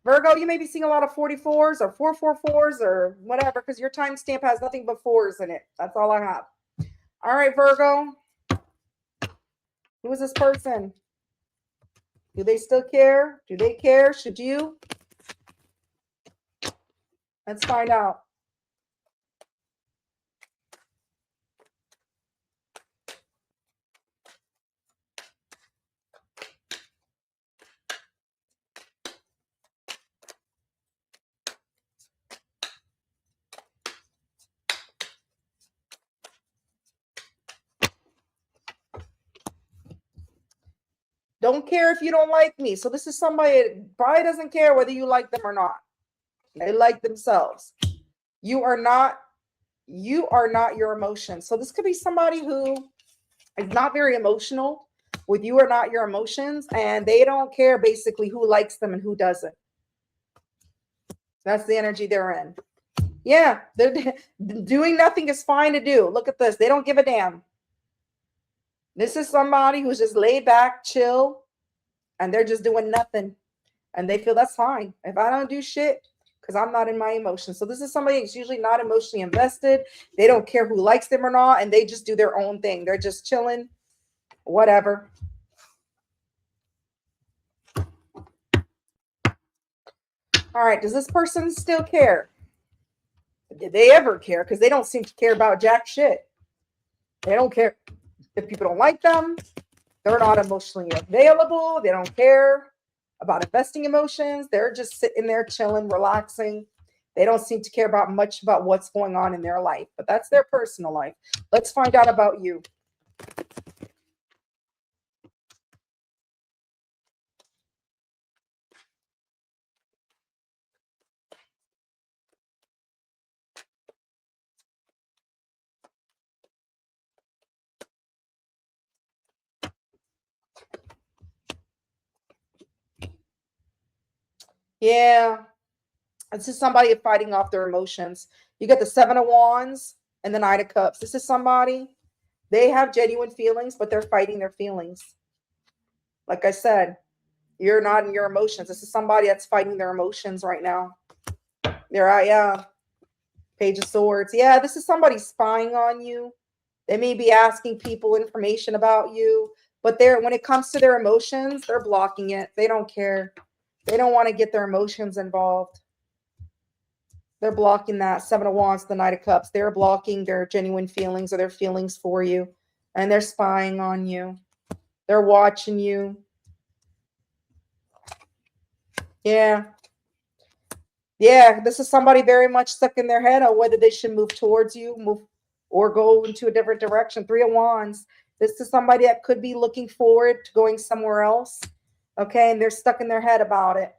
Virgo, you may be seeing a lot of 44s or 444s or whatever, because your timestamp has nothing but 4s in it. That's all I have. All right, Virgo. Who is this person? Do they still care? Do they care? Should you? Let's find out. Don't care if you don't like me. So this is somebody that probably doesn't care whether you like them or not. They like themselves. You are not your emotions. So this could be somebody who is not very emotional with you, are not your emotions, and they don't care basically who likes them and who doesn't. That's the energy they're in. Yeah, they're doing nothing is fine to do. Look at this. They don't give a damn. This is somebody who's just laid back, chill, and they're just doing nothing. And they feel that's fine. If I don't do shit, because I'm not in my emotions. So this is somebody who's usually not emotionally invested. They don't care who likes them or not, and they just do their own thing. They're just chilling, whatever. All right, does this person still care? Did they ever care? Because they don't seem to care about jack shit. They don't care if people don't like them. They're not emotionally available. They don't care about investing emotions. They're just sitting there chilling, relaxing. They don't seem to care about much about what's going on in their life, but that's their personal life. Let's find out about you. Yeah, this is somebody fighting off their emotions. You get the Seven of Wands and the Knight of Cups. This is somebody, they have genuine feelings, but they're fighting their feelings. Like I said, you're not in your emotions. This is somebody that's fighting their emotions right now. They're out, yeah. Page of Swords. Yeah, this is somebody spying on you. They may be asking people information about you, but when it comes to their emotions, they're blocking it. They don't care. They don't want to get their emotions involved. They're blocking that. Seven of Wands, the Knight of Cups. They're blocking their genuine feelings or their feelings for you. And they're spying on you. They're watching you. Yeah. Yeah, this is somebody very much stuck in their head on whether they should move towards you, move or go into a different direction. Three of Wands. This is somebody that could be looking forward to going somewhere else. Okay, and they're stuck in their head about it.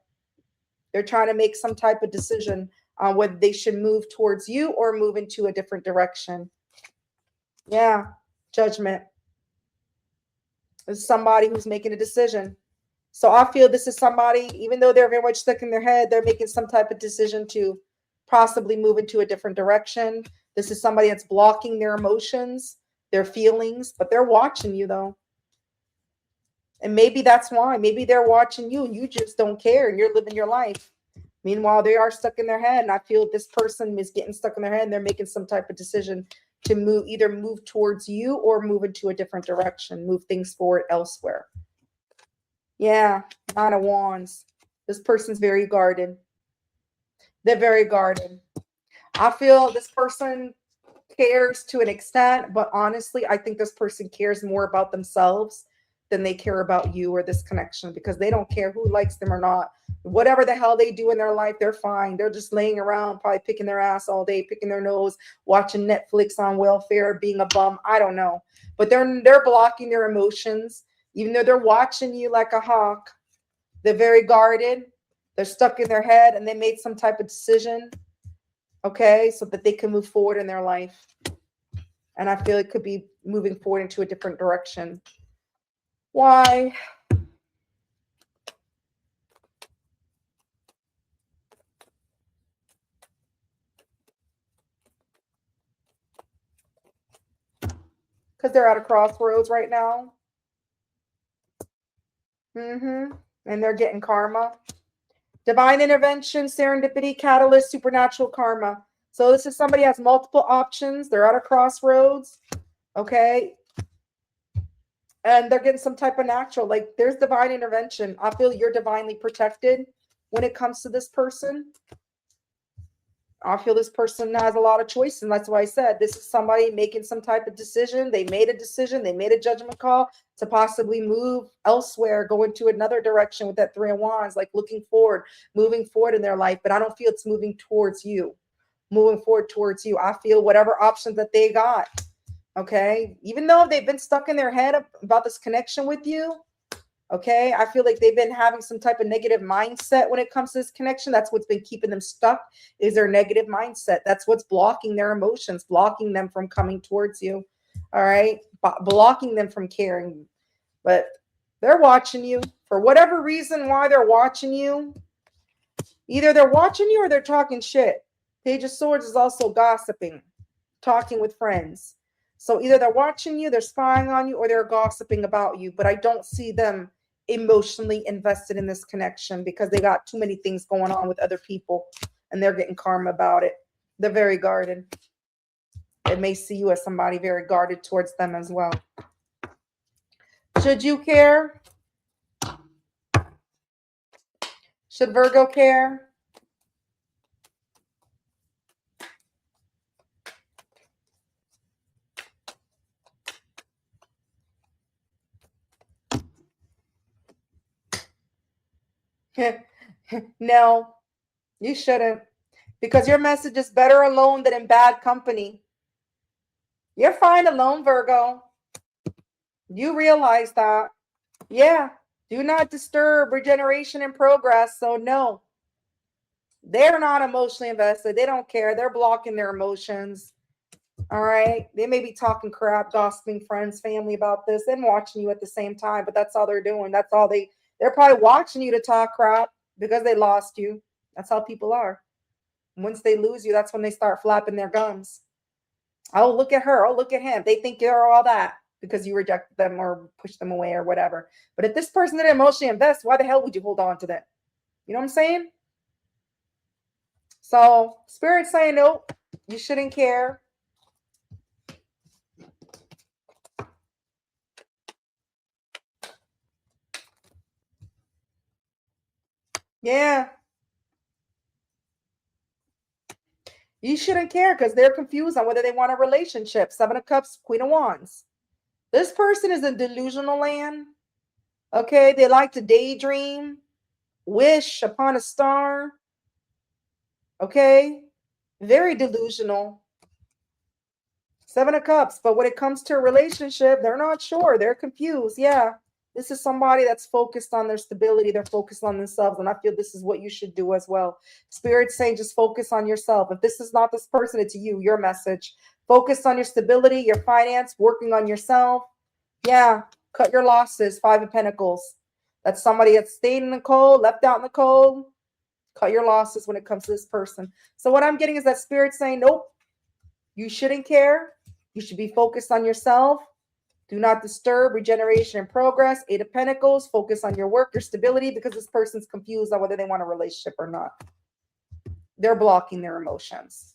They're trying to make some type of decision on whether they should move towards you or move into a different direction. Yeah, Judgment. This is somebody who's making a decision. So I feel this is somebody, even though they're very much stuck in their head, they're making some type of decision to possibly move into a different direction. This is somebody that's blocking their emotions, their feelings, but they're watching you though. And maybe that's why. Maybe they're watching you and you just don't care and you're living your life. Meanwhile, they are stuck in their head. And I feel this person is getting stuck in their head and they're making some type of decision to either move towards you or move into a different direction, move things forward elsewhere. Yeah, Nine of Wands. This person's very guarded. They're very guarded. I feel this person cares to an extent, but honestly, I think this person cares more about themselves than they care about you or this connection because they don't care who likes them or not. Whatever the hell they do in their life, they're fine. They're just laying around, probably picking their ass all day, picking their nose, watching Netflix on welfare, being a bum. I don't know. But they're blocking their emotions, even though they're watching you like a hawk. They're very guarded. They're stuck in their head and they made some type of decision, okay, so that they can move forward in their life. And I feel it could be moving forward into a different direction. Why? Because they're at a crossroads right now. And they're getting karma. Divine intervention, serendipity, catalyst, supernatural karma. So this is somebody has multiple options. They're at a crossroads. Okay. And they're getting some type of natural, like there's divine intervention. I feel you're divinely protected when it comes to this person. I feel this person has a lot of choice. And that's why I said this is somebody making some type of decision. They made a decision. They made a judgment call to possibly move elsewhere, go into another direction with that Three of Wands, like looking forward, moving forward in their life. But I don't feel it's moving towards you, moving forward towards you. I feel whatever options that they got. Okay. Even though they've been stuck in their head about this connection with you, Okay, I feel like they've been having some type of negative mindset when it comes to this connection. That's what's been keeping them stuck, is their negative mindset. That's what's blocking their emotions, blocking them from coming towards you. All right, blocking them from caring. But they're watching you for whatever reason. Why they're watching you? Either they're watching you or they're talking shit. Page of Swords is also gossiping, talking with friends. So either they're watching you, they're spying on you, or they're gossiping about you. But I don't see them emotionally invested in this connection because they got too many things going on with other people and they're getting karma about it. They're very guarded. They may see you as somebody very guarded towards them as well. Should you care? Should Virgo care? No, you shouldn't. Because your message is better alone than in bad company. You're fine alone, Virgo. You realize that. Yeah. Do not disturb regeneration and progress. So no, they're not emotionally invested. They don't care. They're blocking their emotions. All right. They may be talking crap, gossiping friends, family about this, and watching you at the same time, but that's all they're doing. That's all they're probably watching you to talk crap because they lost you. That's how people are. Once they lose you, that's when they start flapping their gums. Oh, look at her. Oh, look at him. They think you're all that because you rejected them or pushed them away or whatever. But if this person didn't emotionally invest, why the hell would you hold on to that? You know what I'm saying? So Spirit's saying, nope, you shouldn't care. Yeah. You shouldn't care because they're confused on whether they want a relationship. Seven of Cups, Queen of Wands. This person is in delusional land. Okay. They like to daydream, wish upon a star. Okay. Very delusional. Seven of Cups. But when it comes to a relationship, they're not sure. They're confused. Yeah. This is somebody that's focused on their stability. They're focused on themselves. And I feel this is what you should do as well. Spirit's saying just focus on yourself. If this is not this person, it's you, your message. Focus on your stability, your finance, working on yourself. Yeah. Cut your losses. Five of Pentacles. That's somebody that stayed in the cold, left out in the cold. Cut your losses when it comes to this person. So what I'm getting is that Spirit's saying, nope, you shouldn't care. You should be focused on yourself. Do not disturb regeneration and progress. Eight of Pentacles. Focus on your work, your stability, because this person's confused on whether they want a relationship or not. They're blocking their emotions.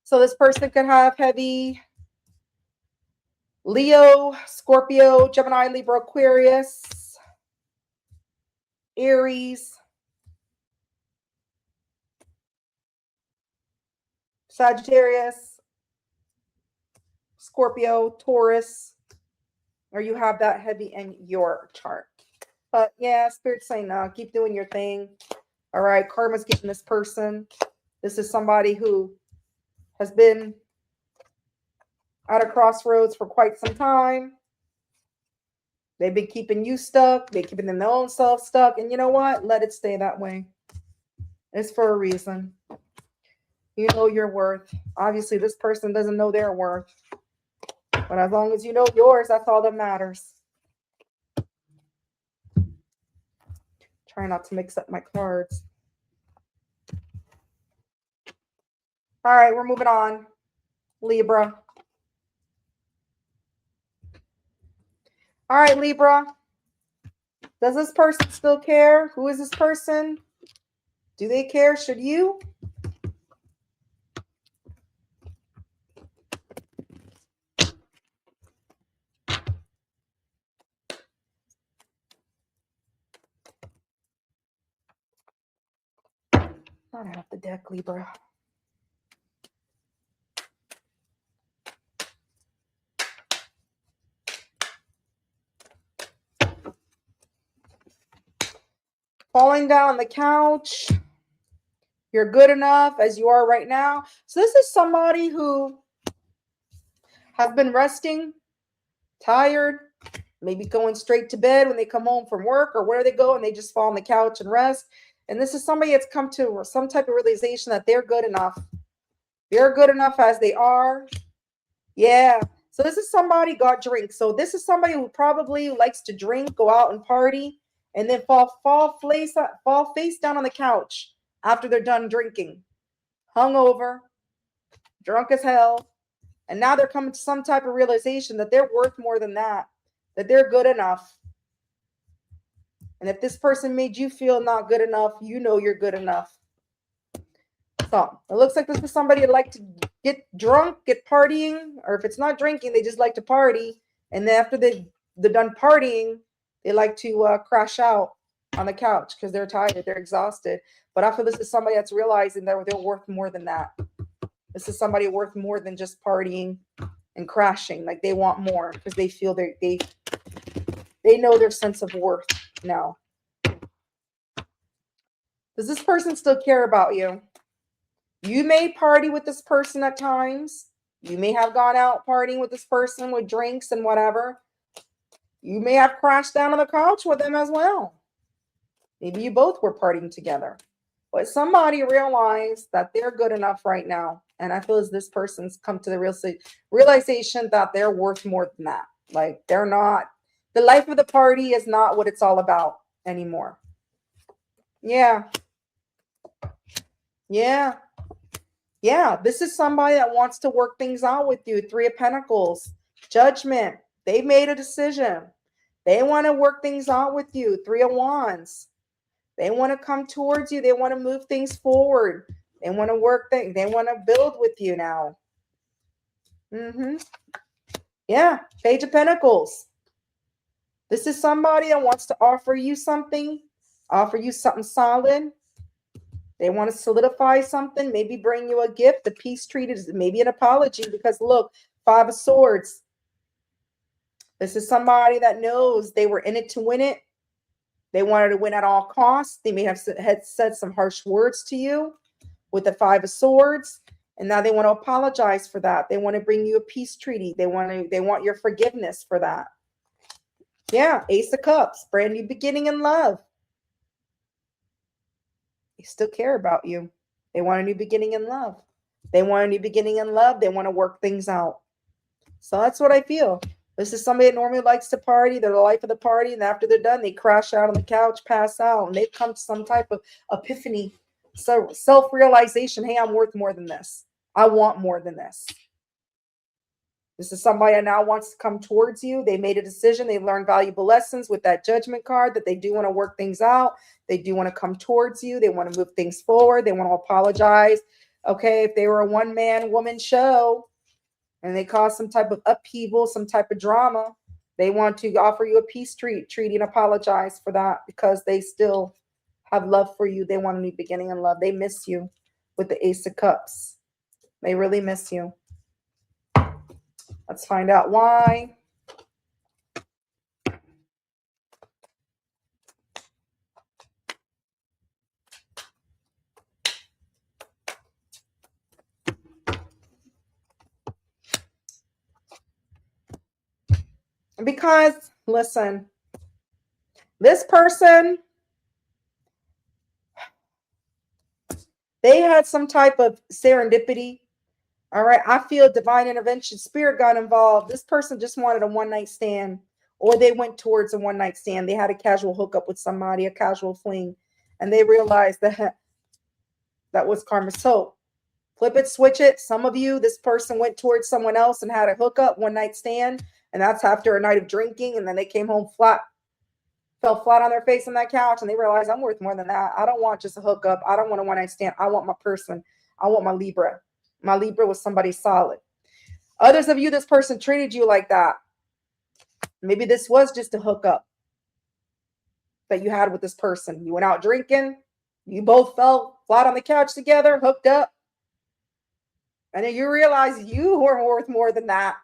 So this person could have heavy Leo, Scorpio, Gemini, Libra, Aquarius, Aries, Sagittarius, Scorpio, Taurus, or you have that heavy in your chart. But yeah, Spirit's saying, no, keep doing your thing. All right, karma's getting this person. This is somebody who has been at a crossroads for quite some time. They've been keeping you stuck. They're keeping their own self stuck. And you know what? Let it stay that way. It's for a reason. You know your worth. Obviously, this person doesn't know their worth. But as long as you know yours, that's all that matters. Try not to mix up my cards. All right, we're moving on. Libra. All right, Libra. Does this person still care? Who is this person? Do they care? Should you? Not half the deck, Libra. Falling down on the couch. You're good enough as you are right now. So this is somebody who has been resting, tired, maybe going straight to bed when they come home from work or where they go, and they just fall on the couch and rest. And this is somebody that's come to some type of realization that they're good enough. They're good enough as they are. Yeah. So this is somebody got drinks. So this is somebody who probably likes to drink, go out and party, and then fall face down on the couch after they're done drinking, hungover, drunk as hell. And now they're coming to some type of realization that they're worth more than that they're good enough. And if this person made you feel not good enough, you know you're good enough. So it looks like this is somebody who'd like to get drunk, get partying, or if it's not drinking, they just like to party. And then after they're done partying, they like to crash out on the couch because they're tired, they're exhausted. But I feel this is somebody that's realizing that they're worth more than that. This is somebody worth more than just partying and crashing. Like they want more because they feel they know their sense of worth now. Does this person still care about you? You may party with this person at times. You may have gone out partying with this person with drinks and whatever. You may have crashed down on the couch with them as well. Maybe you both were partying together. But somebody realized that they're good enough right now. And I feel as this person's come to the realization that they're worth more than that. Like they're not, the life of the party is not what it's all about anymore. Yeah. Yeah. Yeah. This is somebody that wants to work things out with you. 3 of Pentacles, Judgment. They've made a decision. They want to work things out with you. 3 of Wands. They want to come towards you. They want to move things forward. They want to work things. They want to build with you now. Yeah. Page of Pentacles. This is somebody that wants to offer you something solid. They want to solidify something, maybe bring you a gift. The peace treaty is maybe an apology because look, 5 of Swords. This is somebody that knows they were in it to win it. They wanted to win at all costs. They may have said some harsh words to you with the 5 of Swords. And now they want to apologize for that. They want to bring you a peace treaty. They want your forgiveness for that. Yeah, Ace of Cups, brand new beginning in love. They still care about you. They want a new beginning in love. They want a new beginning in love. They want to work things out. So that's what I feel. This is somebody that normally likes to party. They're the life of the party. And after they're done, they crash out on the couch, pass out. And they've come to some type of epiphany. So self-realization. Hey, I'm worth more than this. I want more than this. This is somebody that now wants to come towards you. They made a decision. They learned valuable lessons with that Judgment card that they do want to work things out. They do want to come towards you. They want to move things forward. They want to apologize. Okay, if they were a one-man woman show and they caused some type of upheaval, some type of drama, they want to offer you a peace treaty and apologize for that because they still have love for you. They want a new beginning in love. They miss you with the Ace of Cups. They really miss you. Let's find out why. Because, listen, this person, they had some type of serendipity. All right. I feel divine intervention. Spirit got involved. This person just wanted a one-night stand, or they went towards a one-night stand. They had a casual hookup with somebody, a casual fling, and they realized that that was karma. So flip it, switch it. Some of you, this person went towards someone else and had a hookup, one-night stand, and that's after a night of drinking, and then they came home fell flat on their face on that couch, and they realized I'm worth more than that. I don't want just a hookup. I don't want a one-night stand. I want my person. I want my Libra. My Libra was somebody solid. Others of you, this person treated you like that. Maybe this was just a hookup that you had with this person. You went out drinking. You both fell flat on the couch together, hooked up. And then you realize you were worth more than that.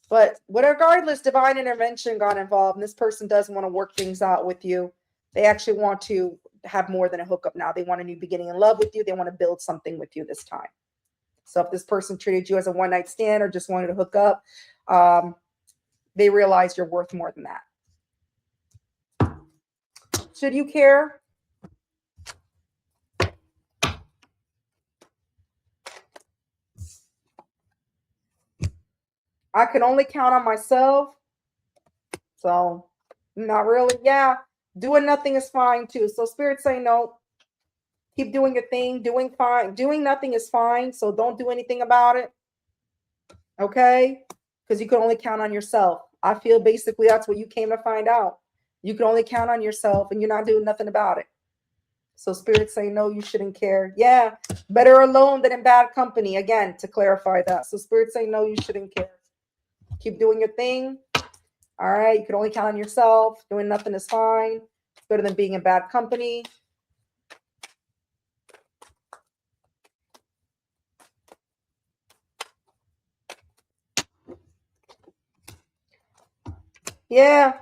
But regardless, divine intervention got involved. And this person does want to work things out with you. They actually want to have more than a hookup now. They want a new beginning in love with you. They want to build something with you this time. So if this person treated you as a one-night stand or just wanted to hook up, they realize you're worth more than that. Should you care? I can only count on myself. So, not really. Yeah, doing nothing is fine too. So, Spirit saying no. Keep doing your thing. Doing fine. Doing nothing is fine. So, don't do anything about it. Okay? Because you can only count on yourself. I feel basically that's what you came to find out. You can only count on yourself and you're not doing nothing about it. So Spirit saying, no, you shouldn't care. Yeah, better alone than in bad company. Again, to clarify that. So Spirit saying, no, you shouldn't care. Keep doing your thing. All right, you can only count on yourself. Doing nothing is fine. It's better than being in bad company. Yeah.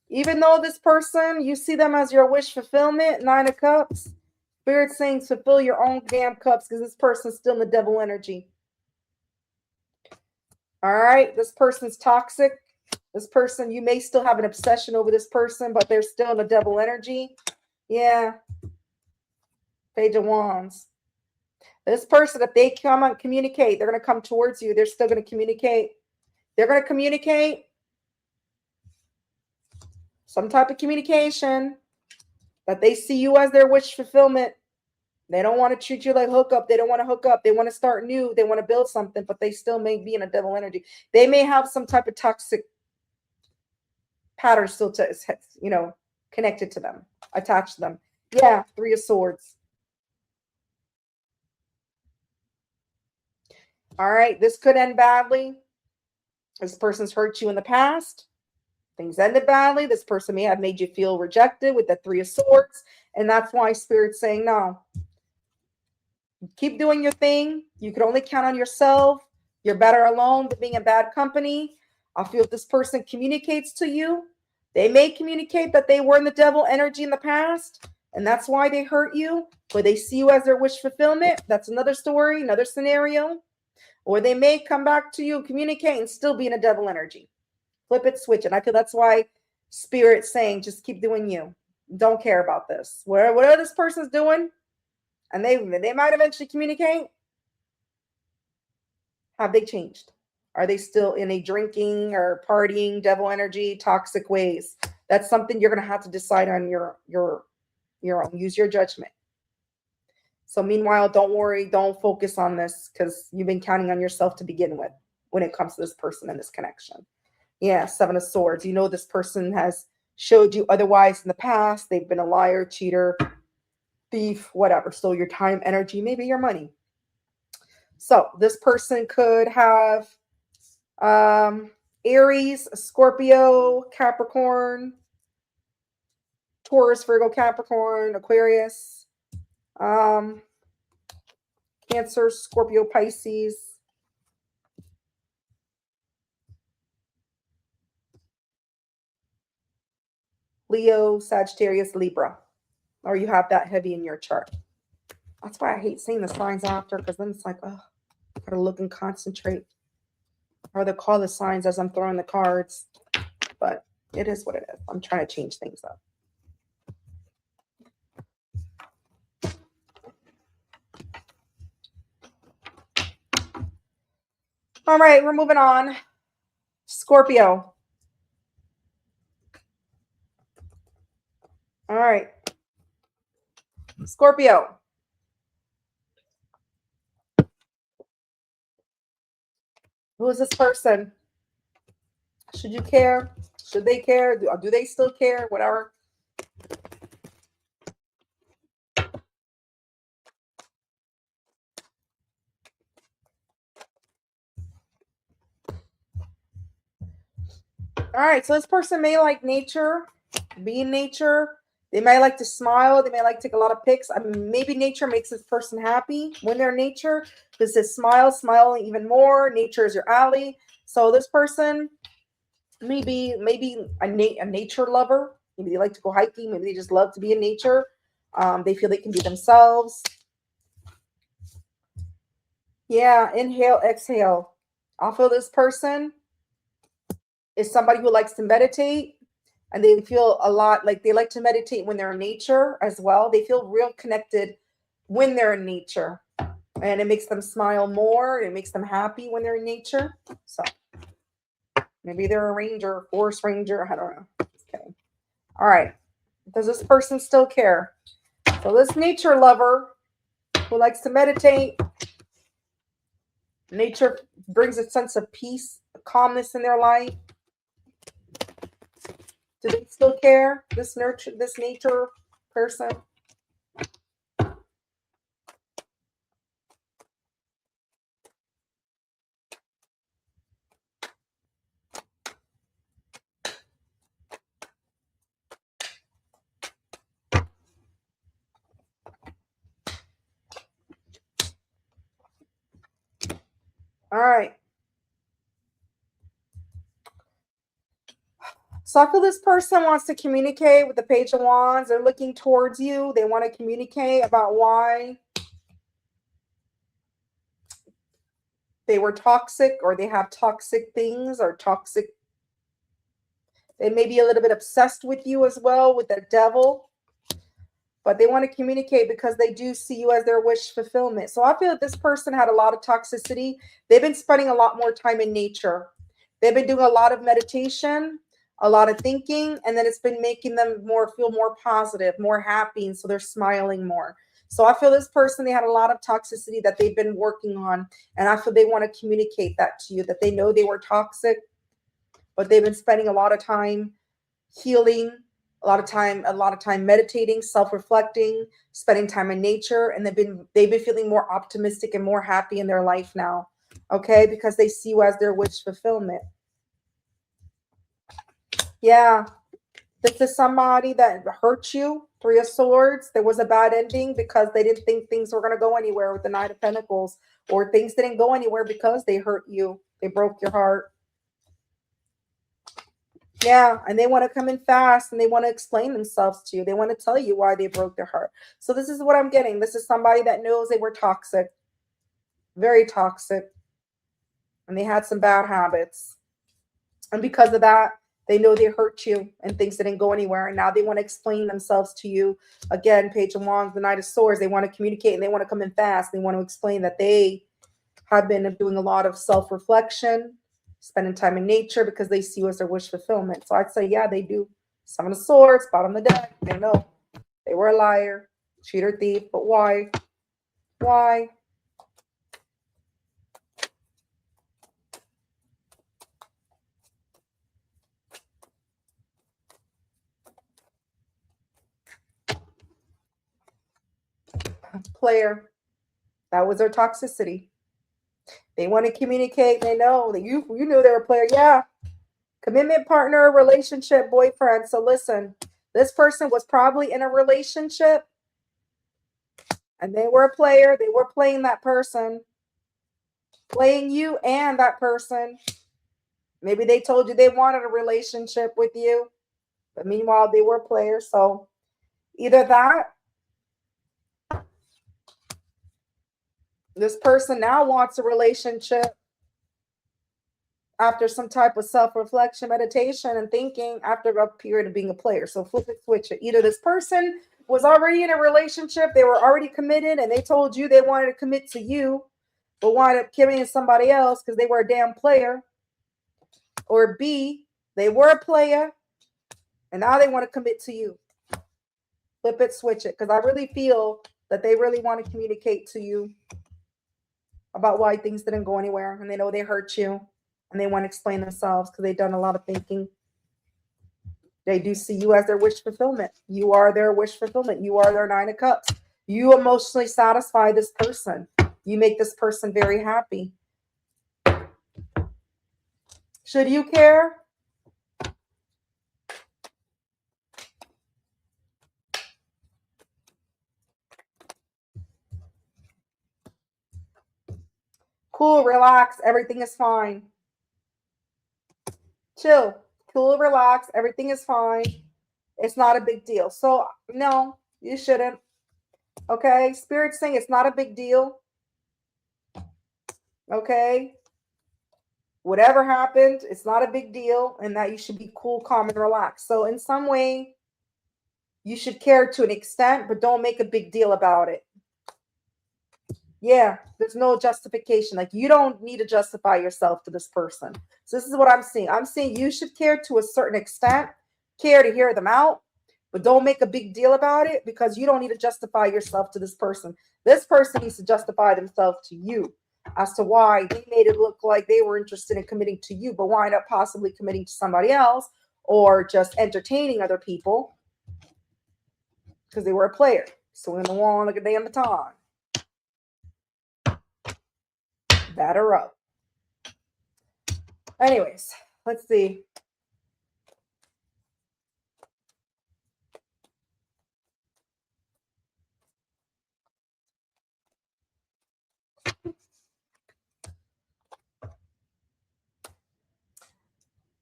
Even though this person, you see them as your wish fulfillment, 9 of Cups, Spirit saying fulfill your own damn cups because this person's still in the devil energy. All right, this person's toxic. This person, you may still have an obsession over this person, but they're still in the devil energy. Yeah. Page of Wands. This person, if they come and communicate, they're going to come towards you. They're still going to communicate. They're going to communicate. Some type of communication that they see you as their wish fulfillment. They don't want to treat you like hookup. They don't want to hook up. They want to start new. They want to build something, but they still may be in a devil energy. They may have some type of toxic pattern still to, connected to them, attached to them. Yeah, 3 of Swords. All right, this could end badly. This person's hurt you in the past. Things ended badly. This person may have made you feel rejected with the 3 of Swords. And that's why Spirit's saying no. Keep doing your thing. You can only count on yourself. You're better alone than being in bad company. I feel if this person communicates to you, they may communicate that they were in the devil energy in the past, and that's why they hurt you, or they see you as their wish fulfillment. That's another story, another scenario. Or they may come back to you, communicate, and still be in a devil energy. Flip it, switch it. I feel that's why Spirit's saying, just keep doing you. Don't care about this. Whatever this person's doing, and they might eventually communicate. Have they changed? Are they still in a drinking or partying, devil energy, toxic ways? That's something you're going to have to decide on your own. Use your judgment. So meanwhile, don't worry. Don't focus on this because you've been counting on yourself to begin with when it comes to this person and this connection. Yeah, 7 of Swords. You know this person has showed you otherwise in the past. They've been a liar, cheater, thief, whatever. Stole your time, energy, maybe your money. So this person could have Aries, Scorpio, Capricorn, Taurus, Virgo, Capricorn, Aquarius, Cancer, Scorpio, Pisces, Leo, Sagittarius, Libra, or you have that heavy in your chart. That's why I hate seeing the signs after, because then it's like, oh, I gotta look and concentrate. Or they call the signs as I'm throwing the cards, but it is what it is. I'm trying to change things up. All right, we're moving on. Scorpio. All right. Scorpio. Who is this person? Should you care? Should they care? Do they still care? Whatever. All right, so this person may like nature, be in nature. They might like to smile. They may like to take a lot of pics. I mean, maybe nature makes this person happy when they're in nature because they smiling even more. Nature is your ally. So this person maybe a nature lover. Maybe they like to go hiking. Maybe they just love to be in nature. They feel they can be themselves. Yeah, inhale, exhale. I feel this person is somebody who likes to meditate, and they feel a lot like they like to meditate when they're in nature as well. They feel real connected when they're in nature, and it makes them smile more. It makes them happy when they're in nature. So maybe they're a ranger, forest ranger. I don't know. Okay. All right. Does this person still care? So this nature lover who likes to meditate, nature brings a sense of peace, calmness in their life. Do they still care? This nature person? All right. So I feel this person wants to communicate with the Page of Wands. They're looking towards you. They want to communicate about why they were toxic, or they have toxic things, or toxic. They may be a little bit obsessed with you as well, with the devil. But they want to communicate because they do see you as their wish fulfillment. So I feel that this person had a lot of toxicity. They've been spending a lot more time in nature. They've been doing a lot of meditation, a lot of thinking, and then it's been making them feel more positive, more happy, and so they're smiling more. So I feel this person, they had a lot of toxicity that they've been working on, and I feel they want to communicate that to you, that they know they were toxic, but they've been spending a lot of time healing, a lot of time meditating, self-reflecting, spending time in nature, and they've been feeling more optimistic and more happy in their life now. Okay, because they see you as their wish fulfillment. Yeah, this is somebody that hurt you. Three of Swords. There was a bad ending because they didn't think things were going to go anywhere with the Knight of Pentacles, or things didn't go anywhere because they hurt you. They broke your heart. Yeah, and they want to come in fast, and they want to explain themselves to you. They want to tell you why they broke their heart. So this is what I'm getting. This is somebody that knows they were toxic, very toxic, and they had some bad habits. And because of that, they know they hurt you and things didn't go anywhere. And now they want to explain themselves to you. Again, Page of Wands, the Knight of Swords. They want to communicate, and they want to come in fast. They want to explain that they have been doing a lot of self-reflection, spending time in nature, because they see you as their wish fulfillment. So I'd say, yeah, they do. Seven of Swords, bottom of the deck. They know they were a liar, cheater, thief. But why? Why? Player. That was their toxicity. They want to communicate. They know that you knew they were a player. Yeah. Commitment partner, relationship, boyfriend. So listen, this person was probably in a relationship and they were a player. They were playing that person, playing you and that person. Maybe they told you they wanted a relationship with you, but meanwhile, they were players. So either that, this person now wants a relationship after some type of self-reflection, meditation, and thinking after a period of being a player. So flip it, switch it. Either this person was already in a relationship, they were already committed, and they told you they wanted to commit to you, but wanted to committing to somebody else because they were a damn player. Or B, they were a player, and now they want to commit to you. Flip it, switch it. Because I really feel that they really want to communicate to you about why things didn't go anywhere, and they know they hurt you. And they want to explain themselves because they've done a lot of thinking. They do see you as their wish fulfillment. You are their wish fulfillment. You are their Nine of Cups. You emotionally satisfy this person. You make this person very happy. Should you care? Cool, relax. Everything is fine. Chill. Cool, relax. Everything is fine. It's not a big deal. So, no, you shouldn't. Okay? Spirit's saying it's not a big deal. Okay? whatever happened, it's not a big deal, and that you should be cool, calm, and relaxed. So in some way, you should care to an extent, but don't make a big deal about it. Yeah, there's no justification. Like, you don't need to justify yourself to this person. So this is what I'm seeing. I'm saying you should care to a certain extent, care to hear them out, but don't make a big deal about it, because you don't need to justify yourself to this person. This person needs to justify themselves to you as to why they made it look like they were interested in committing to you, but wind up possibly committing to somebody else, or just entertaining other people because they were a player. Swinging the wall like a damn baton. Batter up. Anyways, let's see.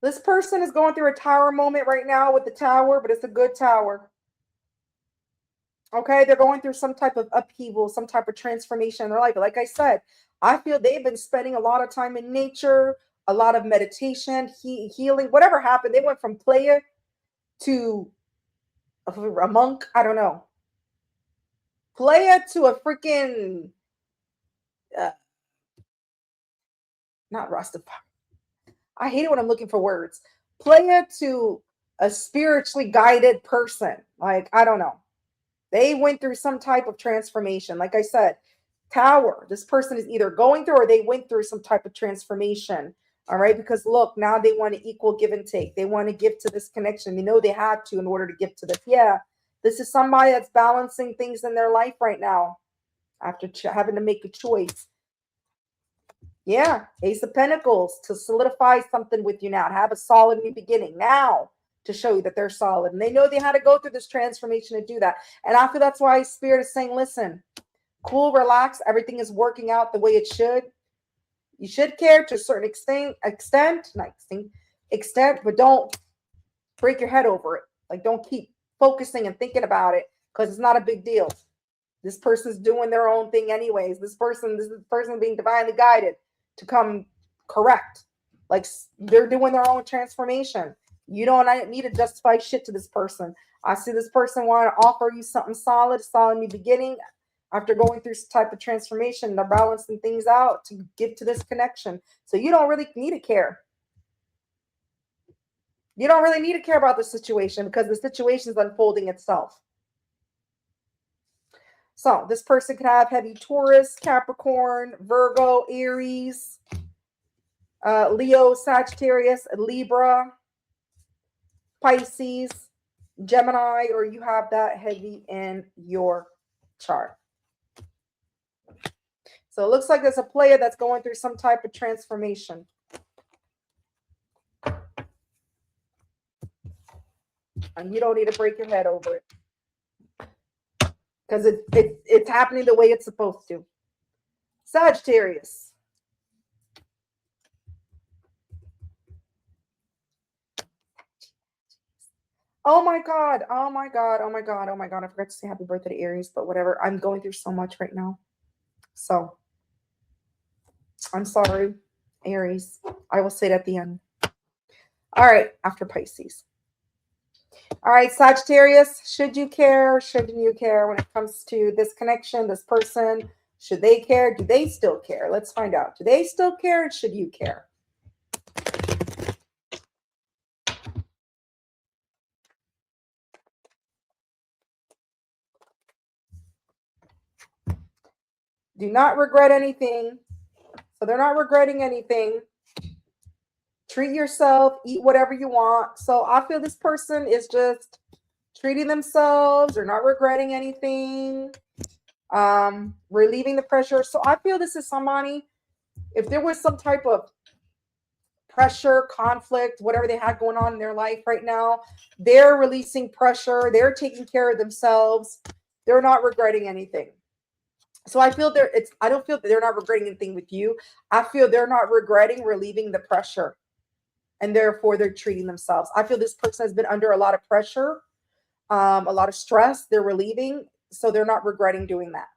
This person is going through a tower moment right now with the tower, but it's a good tower. Okay, they're going through some type of upheaval, some type of transformation in their life. But like I said, I feel they've been spending a lot of time in nature, a lot of meditation, healing, whatever happened. They went from player to a monk. I don't know. Player to a freaking, not Rastafari. I hate it when I'm looking for words. Player to a spiritually guided person. Like, I don't know. They went through some type of transformation. Like I said, tower. This person is either going through or they went through some type of transformation. All right. Because look, now they want to equal give and take. They want to give to this connection. They know they had to in order to give to this. Yeah. This is somebody that's balancing things in their life right now after having to make a choice. Yeah. Ace of Pentacles to solidify something with you now, to have a solid new beginning now, to show you that they're solid. And they know they had to go through this transformation to do that. And I feel that's why Spirit is saying, listen, cool, relax. Everything is working out the way it should. You should care to a certain extent, but don't break your head over it. Like, don't keep focusing and thinking about it, because it's not a big deal. This person's doing their own thing anyways. This person being divinely guided to come correct. Like, they're doing their own transformation. You don't need to justify shit to this person. I see this person want to offer you something solid new beginning. After going through some type of transformation, they're balancing things out to get to this connection. So you don't really need to care. You don't really need to care about the situation, because the situation is unfolding itself. So this person could have heavy Taurus, Capricorn, Virgo, Aries, Leo, Sagittarius, Libra, Pisces, Gemini, or you have that heavy in your chart. So it looks like there's a player that's going through some type of transformation. And you don't need to break your head over it, because it's happening the way it's supposed to. Sagittarius. Oh my God. Oh my God. Oh my God. Oh my God. I forgot to say happy birthday to Aries, but whatever. I'm going through so much right now. So I'm sorry, Aries. I will say it at the end. All right. After Pisces. All right, Sagittarius, should you care? Shouldn't you care when it comes to this connection, this person? Should they care? Do they still care? Let's find out. Do they still care? And should you care? Do not regret anything. So they're not regretting anything. Treat yourself, eat whatever you want. So I feel this person is just treating themselves. They're not regretting anything. Relieving the pressure. So I feel this is somebody, if there was some type of pressure, conflict, whatever they had going on in their life right now, they're releasing pressure. They're taking care of themselves. They're not regretting anything. So I feel I don't feel that they're not regretting anything with you. I feel they're not regretting relieving the pressure, and therefore they're treating themselves. I feel this person has been under a lot of pressure, a lot of stress. They're relieving, so they're not regretting doing that.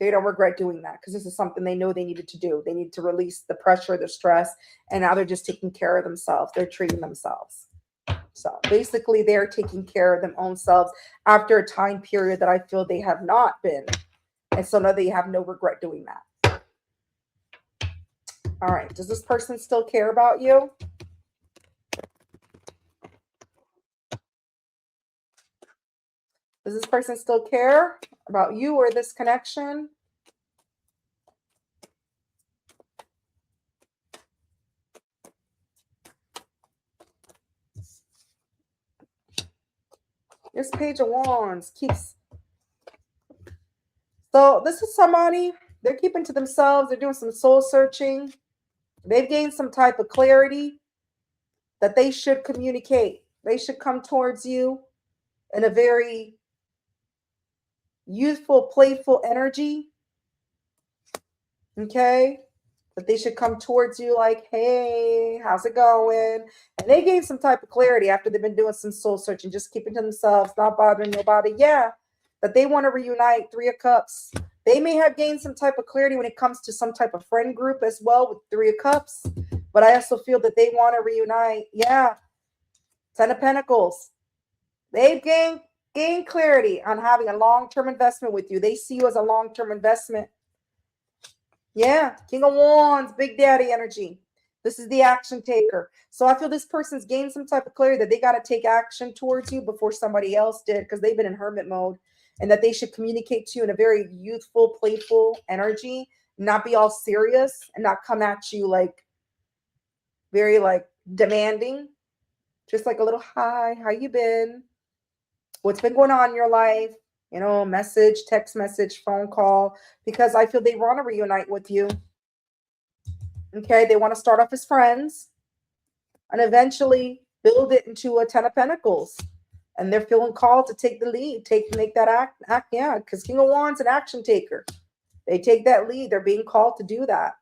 They don't regret doing that because this is something they know they needed to do. They need to release the pressure, the stress, and now they're just taking care of themselves. They're treating themselves. So basically, they're taking care of their own selves after a time period that I feel they have not been. And so now they have no regret doing that. All right. Does this person still care about you? Does this person still care about you or this connection? This Page of Wands keeps... So this is somebody, they're keeping to themselves. They're doing some soul searching. They've gained some type of clarity that they should communicate. They should come towards you in a very youthful, playful energy. Okay? That they should come towards you like, hey, how's it going? And they gain some type of clarity after they've been doing some soul searching, just keeping to themselves, not bothering nobody. Yeah, that they want to reunite. Three of Cups. They may have gained some type of clarity when it comes to some type of friend group as well with Three of Cups. But I also feel that they want to reunite. Yeah. Ten of Pentacles. They've gained clarity on having a long-term investment with you. They see you as a long-term investment. Yeah. King of Wands, Big Daddy energy. This is the action taker. So I feel this person's gained some type of clarity that they got to take action towards you before somebody else did, because they've been in hermit mode, and that they should communicate to you in a very youthful, playful energy, not be all serious and not come at you like very like demanding. Just like a little hi, how you been? What's been going on in your life? You know, message, text message, phone call, because I feel they want to reunite with you. Okay, they want to start off as friends and eventually build it into a Ten of Pentacles. And they're feeling called to take the lead, make that act. Yeah, because King of Wands, an action taker. They take that lead. They're being called to do that.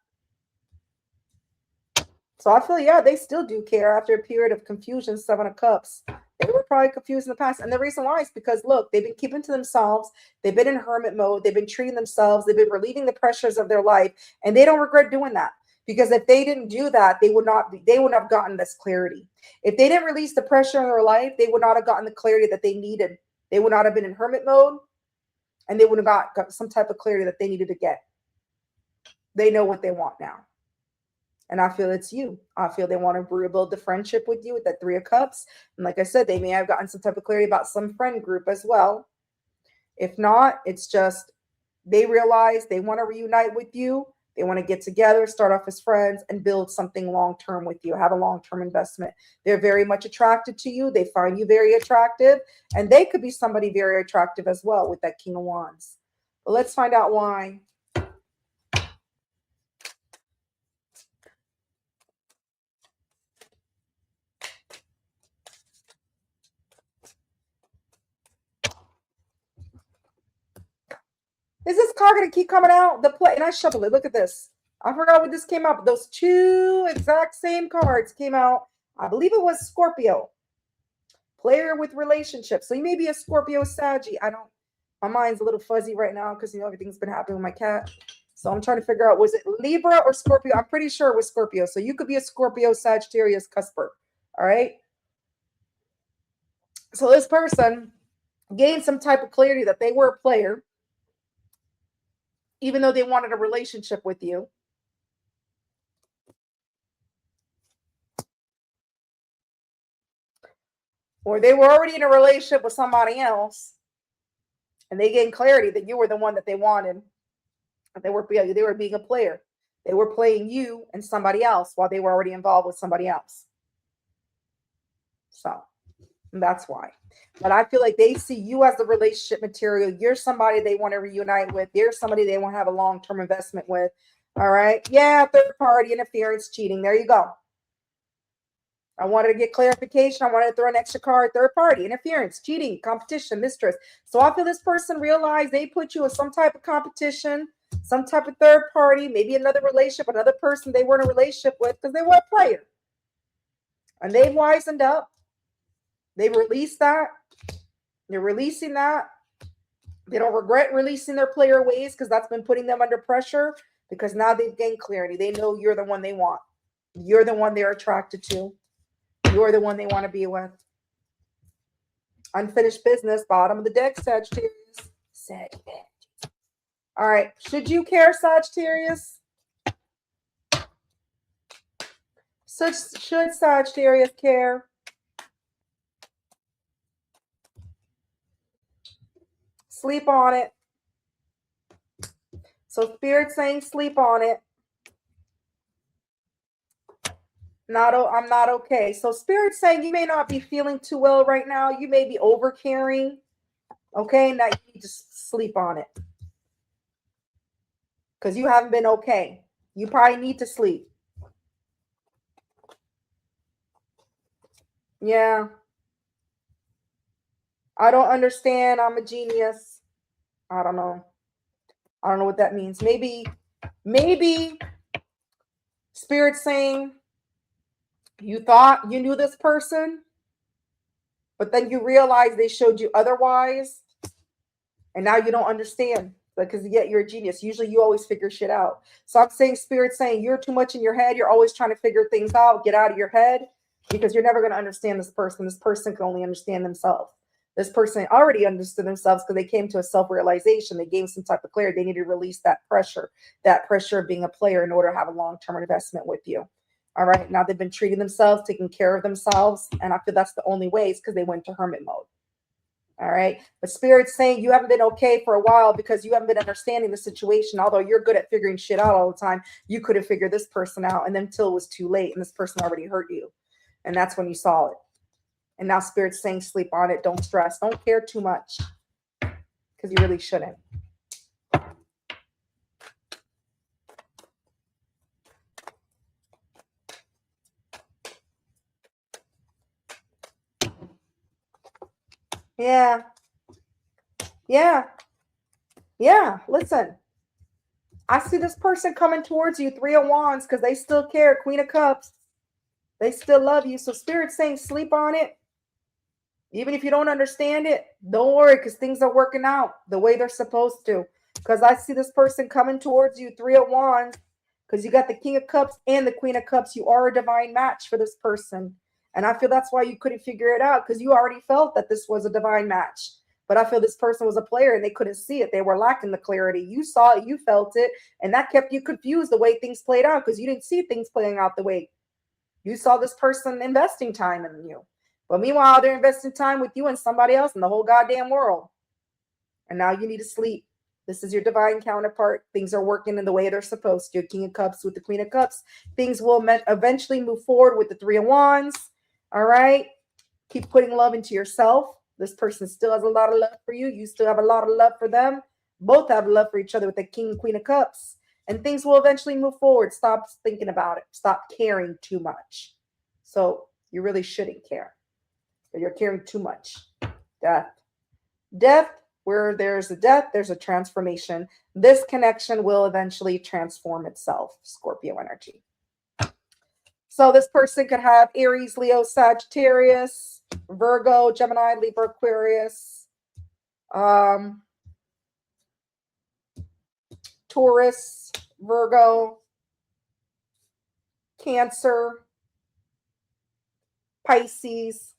So I feel, yeah, they still do care after a period of confusion. Seven of Cups. They were probably confused in the past. And the reason why is because, look, they've been keeping to themselves. They've been in hermit mode. They've been treating themselves. They've been relieving the pressures of their life. And they don't regret doing that. Because if they didn't do that, they would not have gotten this clarity. If they didn't release the pressure in their life, they would not have gotten the clarity that they needed. They would not have been in hermit mode. And they would have got some type of clarity that they needed to get. They know what they want now. And I feel it's you. I feel they want to rebuild the friendship with you with that Three of Cups. And like I said, they may have gotten some type of clarity about some friend group as well. If not, it's just they realize they want to reunite with you. They want to get together, start off as friends, and build something long-term with you, have a long-term investment. They're very much attracted to you. They find you very attractive. And they could be somebody very attractive as well with that King of Wands. But let's find out why. Is this card going to keep coming out? The play, and I shuffled it. Look at this. I forgot what this came out, but those two exact same cards came out. I believe it was Scorpio. Player with relationships. So you may be a Scorpio Saggy. My mind's a little fuzzy right now because, you know, everything's been happening with my cat. So I'm trying to figure out, was it Libra or Scorpio? I'm pretty sure it was Scorpio. So you could be a Scorpio Sagittarius cusper. All right. So this person gained some type of clarity that they were a player, even though they wanted a relationship with you. Or they were already in a relationship with somebody else, and they gained clarity that you were the one that they wanted. They were being a player. They were playing you and somebody else while they were already involved with somebody else. So that's why. But I feel like they see you as the relationship material. You're somebody they want to reunite with. You're somebody they want to have a long-term investment with. All right. Yeah, third party interference, cheating. There you go. I wanted to get clarification. I wanted to throw an extra card. Third party interference, cheating, competition, mistress. So I feel this person realized they put you in some type of competition, some type of third party, maybe another relationship, another person they were in a relationship with because they were a player. And they wisened up. They released that. They're releasing that. They don't regret releasing their player ways because that's been putting them under pressure, because now they've gained clarity. They know you're the one they want. You're the one they're attracted to. You're the one they want to be with. Unfinished business, bottom of the deck, Sagittarius. Sagittarius. All right. Should you care, Sagittarius? Should Sagittarius care? Sleep on it. So Spirit saying sleep on it. I'm not okay. So Spirit saying you may not be feeling too well right now. You may be over caring. Okay, now you need to sleep on it. Because you haven't been okay. You probably need to sleep. Yeah. I don't understand. I'm a genius. I don't know. I don't know what that means. Maybe Spirit saying you thought you knew this person, but then you realize they showed you otherwise, and now you don't understand, because yet you're a genius. Usually you always figure shit out. So I'm saying Spirit saying you're too much in your head. You're always trying to figure things out. Get out of your head, because you're never going to understand this person. This person can only understand themselves. This person already understood themselves because they came to a self-realization. They gained some type of clarity. They need to release that pressure of being a player in order to have a long-term investment with you. All right. Now they've been treating themselves, taking care of themselves. And I feel that's the only way, is because they went to hermit mode. All right. But Spirit's saying you haven't been okay for a while because you haven't been understanding the situation. Although you're good at figuring shit out all the time, you couldn't figure this person out. And then until it was too late and this person already hurt you. And that's when you saw it. And now Spirit's saying sleep on it. Don't stress. Don't care too much, because you really shouldn't. Yeah. Yeah. Yeah. Listen, I see this person coming towards you, 3 of Wands, because they still care. Queen of Cups. They still love you. So Spirit's saying sleep on it. Even if you don't understand it, don't worry, because things are working out the way they're supposed to. Because I see this person coming towards you, 3 of Wands, because you got the King of Cups and the Queen of Cups. You are a divine match for this person. And I feel that's why you couldn't figure it out, because you already felt that this was a divine match. But I feel this person was a player and they couldn't see it. They were lacking the clarity. You saw it, you felt it, and that kept you confused the way things played out, because you didn't see things playing out the way you saw this person investing time in you. But meanwhile, they're investing time with you and somebody else in the whole goddamn world. And now you need to sleep. This is your divine counterpart. Things are working in the way they're supposed to. King of Cups with the Queen of Cups. Things will eventually move forward with the 3 of Wands. All right. Keep putting love into yourself. This person still has a lot of love for you. You still have a lot of love for them. Both have love for each other with the King and Queen of Cups. And things will eventually move forward. Stop thinking about it. Stop caring too much. So you really shouldn't care. But you're caring too much. Death, where there's a death, there's a transformation. This connection will eventually transform itself. Scorpio energy. So this person could have Aries, Leo, Sagittarius, Virgo, Gemini, Libra, Aquarius, Taurus, Virgo, Cancer, Pisces,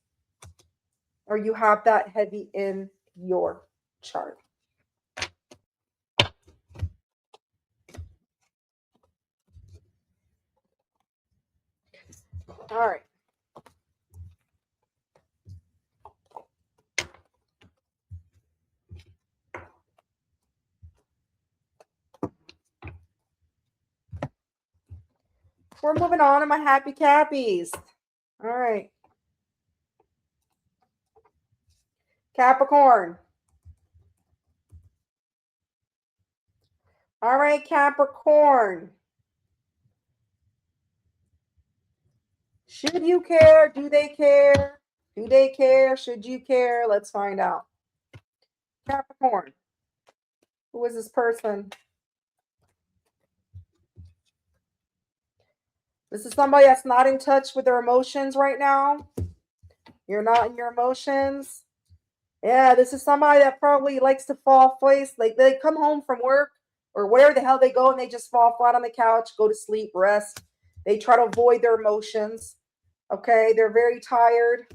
or you have that heavy in your chart. All right. We're moving on to my happy Cappies. All right. Capricorn. All right, Capricorn. Should you care? Do they care? Do they care? Should you care? Let's find out. Capricorn. Who is this person? This is somebody that's not in touch with their emotions right now. You're not in your emotions. Yeah, this is somebody that probably likes to fall face. Like they come home from work or wherever the hell they go and they just fall flat on the couch, go to sleep, rest. They try to avoid their emotions. Okay, they're very tired.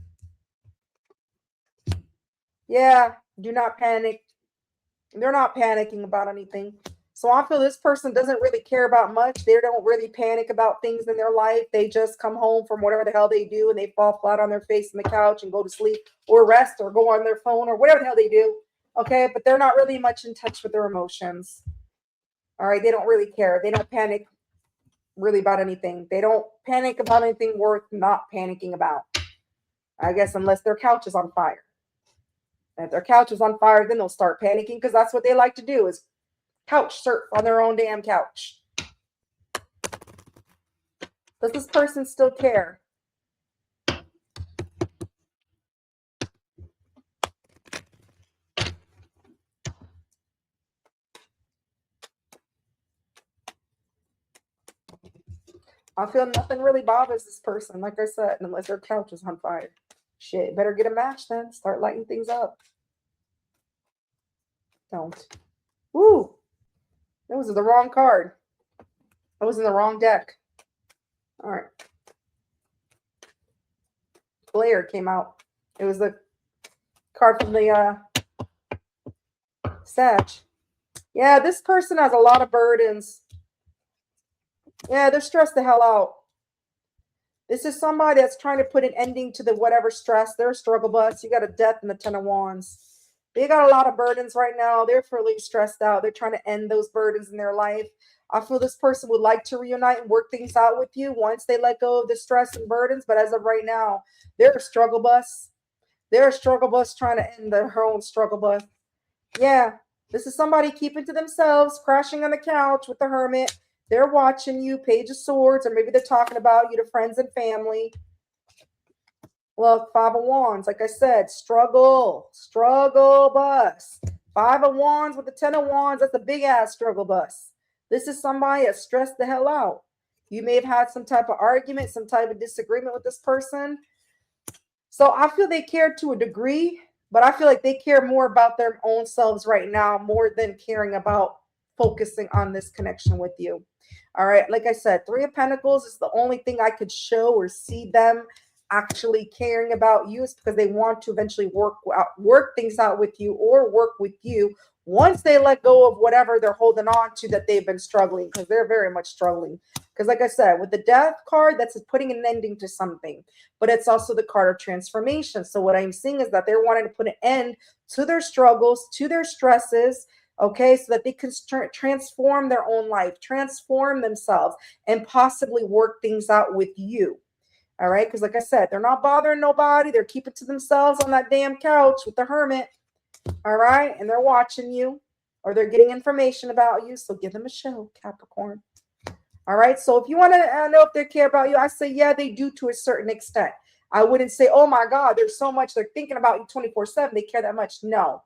Yeah, do not panic. They're not panicking about anything. So I feel this person doesn't really care about much. They don't really panic about things in their life. They just come home from whatever the hell they do and they fall flat on their face on the couch and go to sleep or rest or go on their phone or whatever the hell they do. Okay, but they're not really much in touch with their emotions. All right, they don't really care. They don't panic really about anything. They don't panic about anything worth not panicking about. I guess unless their couch is on fire. And if their couch is on fire, then they'll start panicking because that's what they like to do is couch surf on their own damn couch. Does this person still care? I feel nothing really bothers this person, like I said, unless their couch is on fire. Shit, better get a match then. Start lighting things up. Don't. Ooh, that was the wrong card. I was in the wrong deck. All right. Blair came out. It was the card from the Sag. Yeah, this person has a lot of burdens. Yeah, they're stressed the hell out. This is somebody that's trying to put an ending to the whatever stress. They're a struggle bus. You got a death and the 10 of wands. They got a lot of burdens right now. They're fairly stressed out. They're trying to end those burdens in their life. I feel this person would like to reunite and work things out with you once they let go of the stress and burdens. But as of right now, they're a struggle bus. They're a struggle bus trying to end their own struggle bus. Yeah, this is somebody keeping to themselves, crashing on the couch with the hermit. They're watching you, Page of Swords, or maybe they're talking about you to friends and family. Look, Five of Wands, like I said, struggle bus. Five of Wands with the 10 of Wands, that's a big ass struggle bus. This is somebody that's stressed the hell out. You may have had some type of argument, some type of disagreement with this person. So I feel they care to a degree, but I feel like they care more about their own selves right now, more than caring about focusing on this connection with you. All right. Like I said, Three of Pentacles is the only thing I could show or see them actually caring about you, is because they want to eventually work things out with you or work with you once they let go of whatever they're holding on to that they've been struggling, because they're very much struggling. Because like I said, with the Death card, that's putting an ending to something, but it's also the card of transformation. So what I'm seeing is that they're wanting to put an end to their struggles, to their stresses, okay, so that they can transform their own life, transform themselves, and possibly work things out with you. All right, because like I said, they're not bothering nobody. They're keeping to themselves on that damn couch with the hermit. All right, and they're watching you, or they're getting information about you. So give them a show, Capricorn. All right, so if you want to know if they care about you, I say, yeah, they do to a certain extent. I wouldn't say, oh my God, there's so much they're thinking about you 24/7. They care that much. No,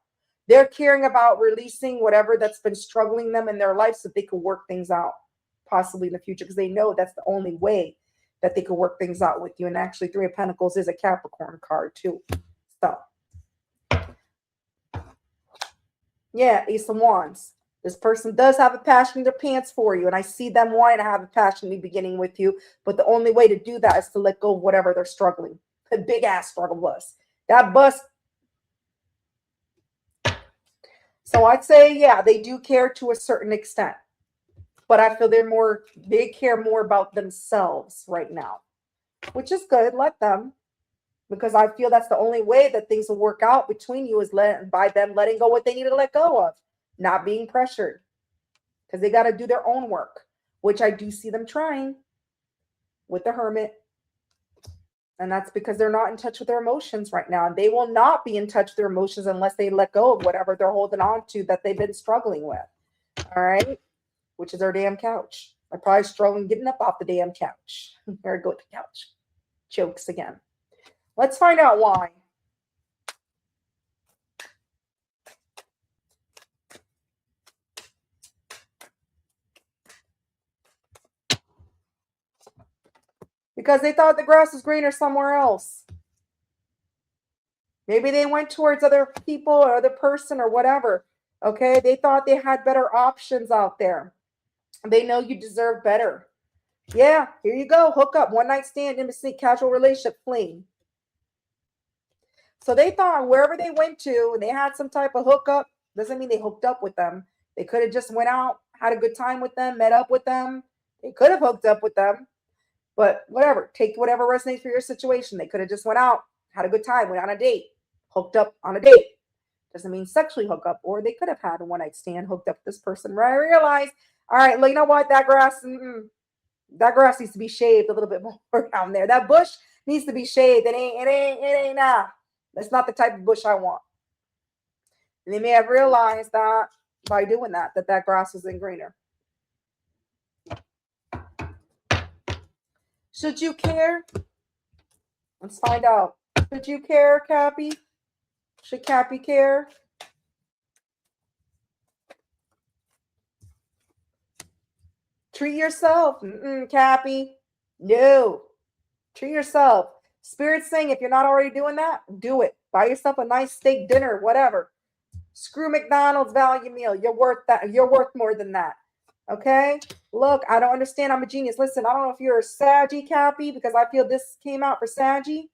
they're caring about releasing whatever that's been struggling them in their life so they can work things out possibly in the future, because they know that's the only way that they could work things out with you. And actually, Three of Pentacles is a Capricorn card too. So, yeah, Ace of Wands. This person does have a passion in their pants for you, and I see them wanting to have a passion in the beginning with you, but the only way to do that is to let go of whatever they're struggling. A big-ass struggle bus. That bus. So I'd say, yeah, they do care to a certain extent, but I feel they care more about themselves right now, which is good. Let them, because I feel that's the only way that things will work out between you, is by them letting go what they need to let go of, not being pressured, because they got to do their own work, which I do see them trying with the hermit. And that's because they're not in touch with their emotions right now. And they will not be in touch with their emotions unless they let go of whatever they're holding on to that they've been struggling with. All right. Which is their damn couch. They're probably struggling getting up off the damn couch. There I go with the couch. Jokes again. Let's find out why. Because they thought the grass was greener somewhere else. Maybe they went towards other people or other person or whatever. Okay, they thought they had better options out there. They know you deserve better. Yeah, here you go. Hook up, one night stand, intimacy, casual relationship, fling. So they thought wherever they went to and they had some type of hookup, doesn't mean they hooked up with them. They could have just went out, had a good time with them, met up with them. They could have hooked up with them, but whatever. Take whatever resonates for your situation. They could have just went out, had a good time, went on a date, hooked up on a date. Doesn't mean sexually hook up, or they could have had a one night stand, hooked up with this person. Right? I realize, all right, well, you know what? That grass needs to be shaved a little bit more down there. That bush needs to be shaved. It ain't that's not the type of bush I want. And they may have realized that by doing that grass wasn't greener. Should you care? Let's find out. Should you care, Cappy? Should Cappy care? Treat yourself. Cappy. No. Treat yourself. Spirit's saying if you're not already doing that, do it. Buy yourself a nice steak dinner, whatever. Screw McDonald's value meal. You're worth that. You're worth more than that. Okay? Look, I don't understand. I'm a genius. Listen, I don't know if you're a Saggy, Cappy, because I feel this came out for Saggy.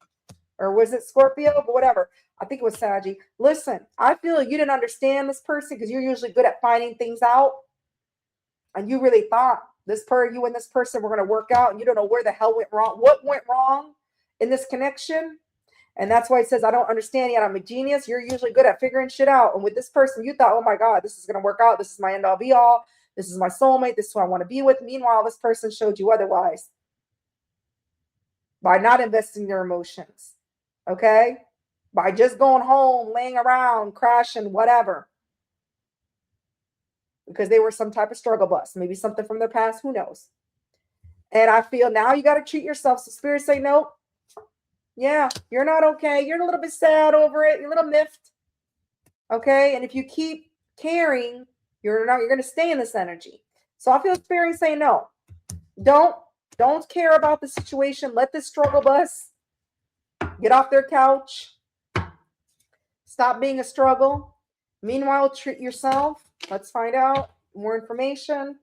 Or was it Scorpio? But whatever. I think it was Saggy. Listen, I feel you didn't understand this person because you're usually good at finding things out. And you really thought you and this person were going to work out, and you don't know where the hell went wrong. What went wrong in this connection? And that's why it says, I don't understand yet. I'm a genius. You're usually good at figuring shit out. And with this person, you thought, oh my God, this is going to work out. This is my end all be all. This is my soulmate. This is who I want to be with. Meanwhile, this person showed you otherwise by not investing their emotions. Okay? By just going home, laying around, crashing, whatever. Because they were some type of struggle bus, maybe something from their past, who knows. And I feel now you got to treat yourself. So Spirit say, nope. Yeah, you're not okay. You're a little bit sad over it. You're a little miffed. Okay. And if you keep caring, you're going to stay in this energy. So I feel Spirit say, no, don't care about the situation. Let this struggle bus get off their couch. Stop being a struggle. Meanwhile, treat yourself. Let's find out more information.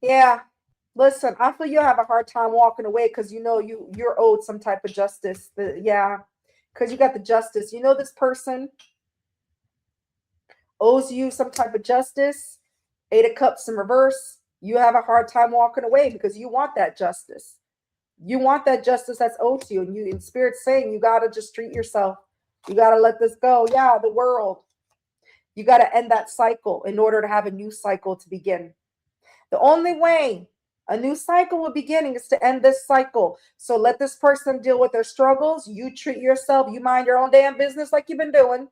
Yeah. Listen, I feel you have a hard time walking away because you know you're owed some type of justice. Yeah. Because you got the justice. You know this person owes you some type of justice. 8 of Cups in reverse. You have a hard time walking away because you want that justice. You want that justice that's owed to you. And you in Spirit's saying you gotta just treat yourself. You gotta let this go. Yeah, the world. You gotta end that cycle in order to have a new cycle to begin. The only way a new cycle will begin is to end this cycle. So let this person deal with their struggles. You treat yourself. You mind your own damn business like you've been doing.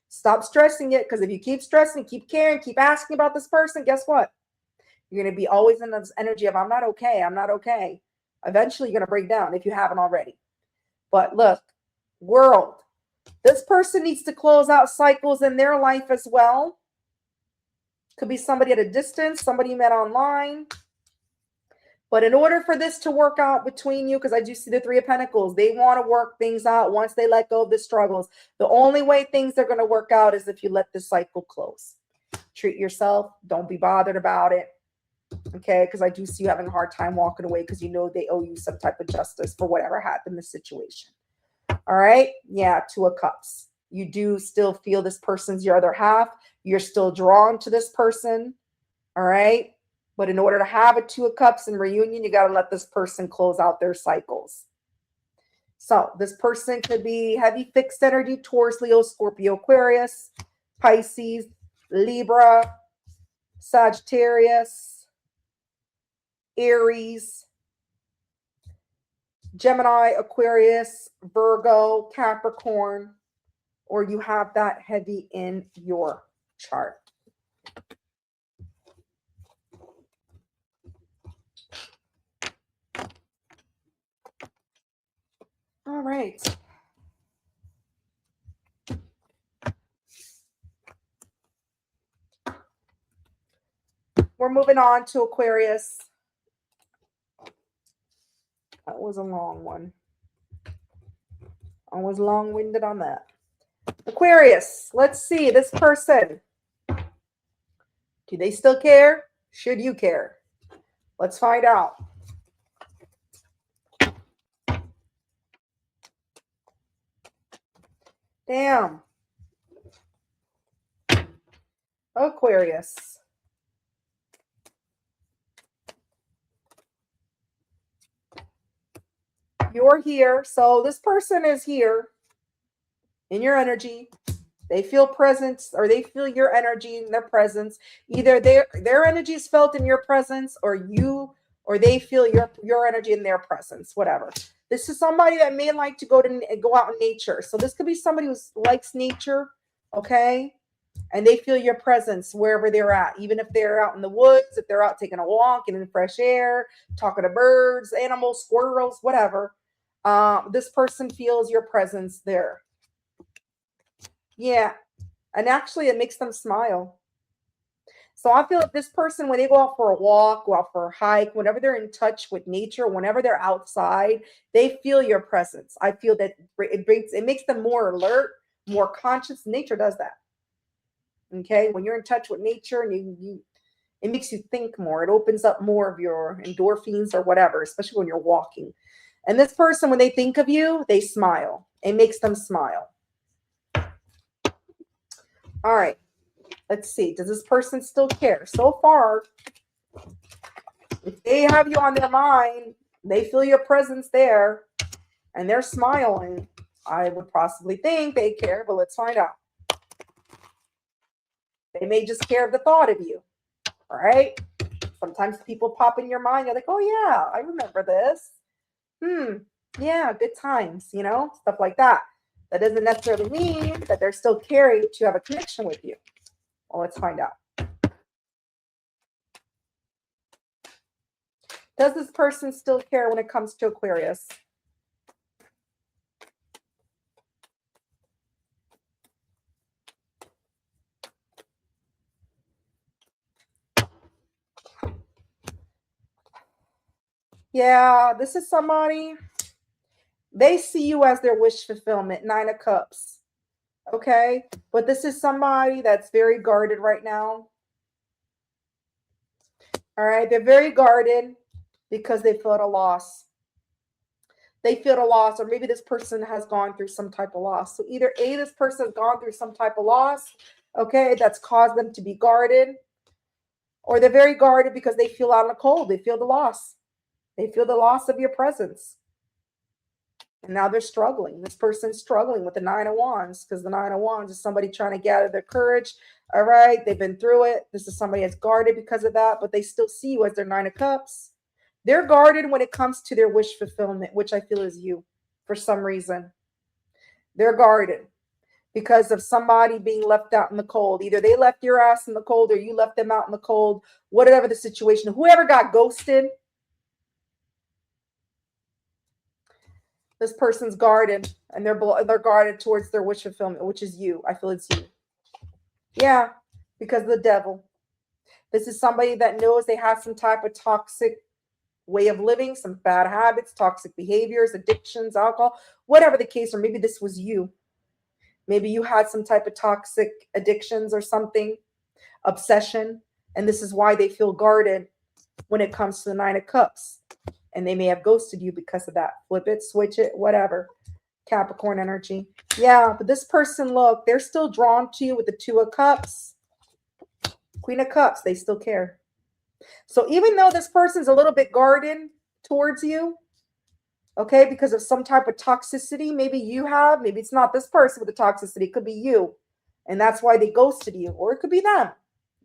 Stop stressing it, because if you keep stressing, keep caring, keep asking about this person, guess what? You're going to be always in this energy of, I'm not okay. I'm not okay. Eventually, you're going to break down if you haven't already. But look, world, this person needs to close out cycles in their life as well. Could be somebody at a distance, somebody you met online. But in order for this to work out between you, because I do see the 3 of Pentacles, they want to work things out once they let go of the struggles. The only way things are going to work out is if you let this cycle close. Treat yourself. Don't be bothered about it. Okay? Because I do see you having a hard time walking away because you know they owe you some type of justice for whatever happened in this situation. All right? Yeah, 2 of Cups. You do still feel this person's your other half. You're still drawn to this person. All right? But in order to have a 2 of Cups in reunion, you got to let this person close out their cycles. So this person could be heavy fixed energy, Taurus, Leo, Scorpio, Aquarius, Pisces, Libra, Sagittarius, Aries, Gemini, Aquarius, Virgo, Capricorn, or you have that heavy in your chart. right. We're moving on to Aquarius. That was a long one. I was long-winded on that. Aquarius, let's see. This person, do they still care? Should you care? Let's find out. Damn. Aquarius. You're here. So this person is here in your energy. They feel presence, or they feel your energy in their presence. Either their energy is felt in your presence, or they feel your energy in their presence, whatever. This is somebody that may like to go out in nature. So this could be somebody who likes nature, okay? And they feel your presence wherever they're at, even if they're out in the woods, if they're out taking a walk, getting fresh air, talking to birds, animals, squirrels, whatever. This person feels your presence there. Yeah. And actually, it makes them smile. So I feel like this person, when they go out for a walk, go out for a hike, whenever they're in touch with nature, whenever they're outside, they feel your presence. I feel that it makes them more alert, more conscious. Nature does that. Okay, when you're in touch with nature, and it makes you think more. It opens up more of your endorphins or whatever, especially when you're walking. And this person, when they think of you, they smile. It makes them smile. All right, let's see. Does this person still care? So far, if they have you on their mind, they feel your presence there, and they're smiling, I would possibly think they care, but let's find out. They may just care of the thought of you. All right. Sometimes people pop in your mind. You're like, oh, yeah, I remember this. Yeah, good times, stuff like that. That doesn't necessarily mean that they're still caring to have a connection with you. Well, let's find out. Does this person still care when it comes to Aquarius? Yeah, this is somebody, they see you as their wish fulfillment, 9 of Cups. Okay, but this is somebody that's very guarded right now. All right, they're very guarded because they feel a loss. They feel a loss, or maybe this person has gone through some type of loss. So either A, this person has gone through some type of loss, okay, that's caused them to be guarded, or they're very guarded because they feel out in the cold. They feel the loss. They feel the loss of your presence. And now they're struggling. This person's struggling with the 9 of Wands, because the 9 of Wands is somebody trying to gather their courage. All right, they've been through it. This is somebody that's guarded because of that, but they still see you as their 9 of Cups. They're guarded when it comes to their wish fulfillment, which I feel is you for some reason. They're guarded because of somebody being left out in the cold. Either they left your ass in the cold, or you left them out in the cold, whatever the situation. Whoever got ghosted, this person's guarded, and they're guarded towards their wish fulfillment, which is you. I feel it's you. Yeah, because of the devil. This is somebody that knows they have some type of toxic way of living, some bad habits, toxic behaviors, addictions, alcohol, whatever the case, or maybe this was you. Maybe you had some type of toxic addictions or something, obsession, and this is why they feel guarded when it comes to the 9 of Cups. And they may have ghosted you because of that. Flip it, switch it, whatever. Capricorn energy. Yeah, but this person, look, they're still drawn to you with the 2 of Cups. Queen of Cups, they still care. So even though this person's a little bit guarded towards you, okay, because of some type of toxicity, maybe it's not this person with the toxicity, it could be you. And that's why they ghosted you. Or it could be them.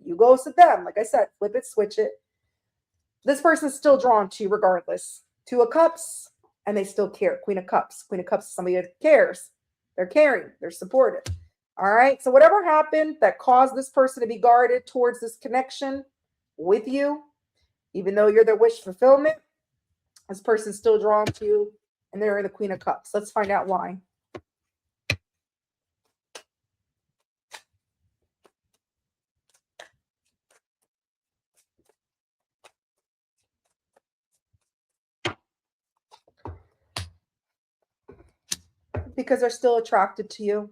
You ghosted them. Like I said, flip it, switch it. This person's still drawn to you regardless. 2 of Cups, and they still care. Queen of Cups. Queen of Cups is somebody that cares. They're caring. They're supportive. All right. So whatever happened that caused this person to be guarded towards this connection with you, even though you're their wish fulfillment, this person's still drawn to you And they're the Queen of Cups. Let's find out why. Because they're still attracted to you.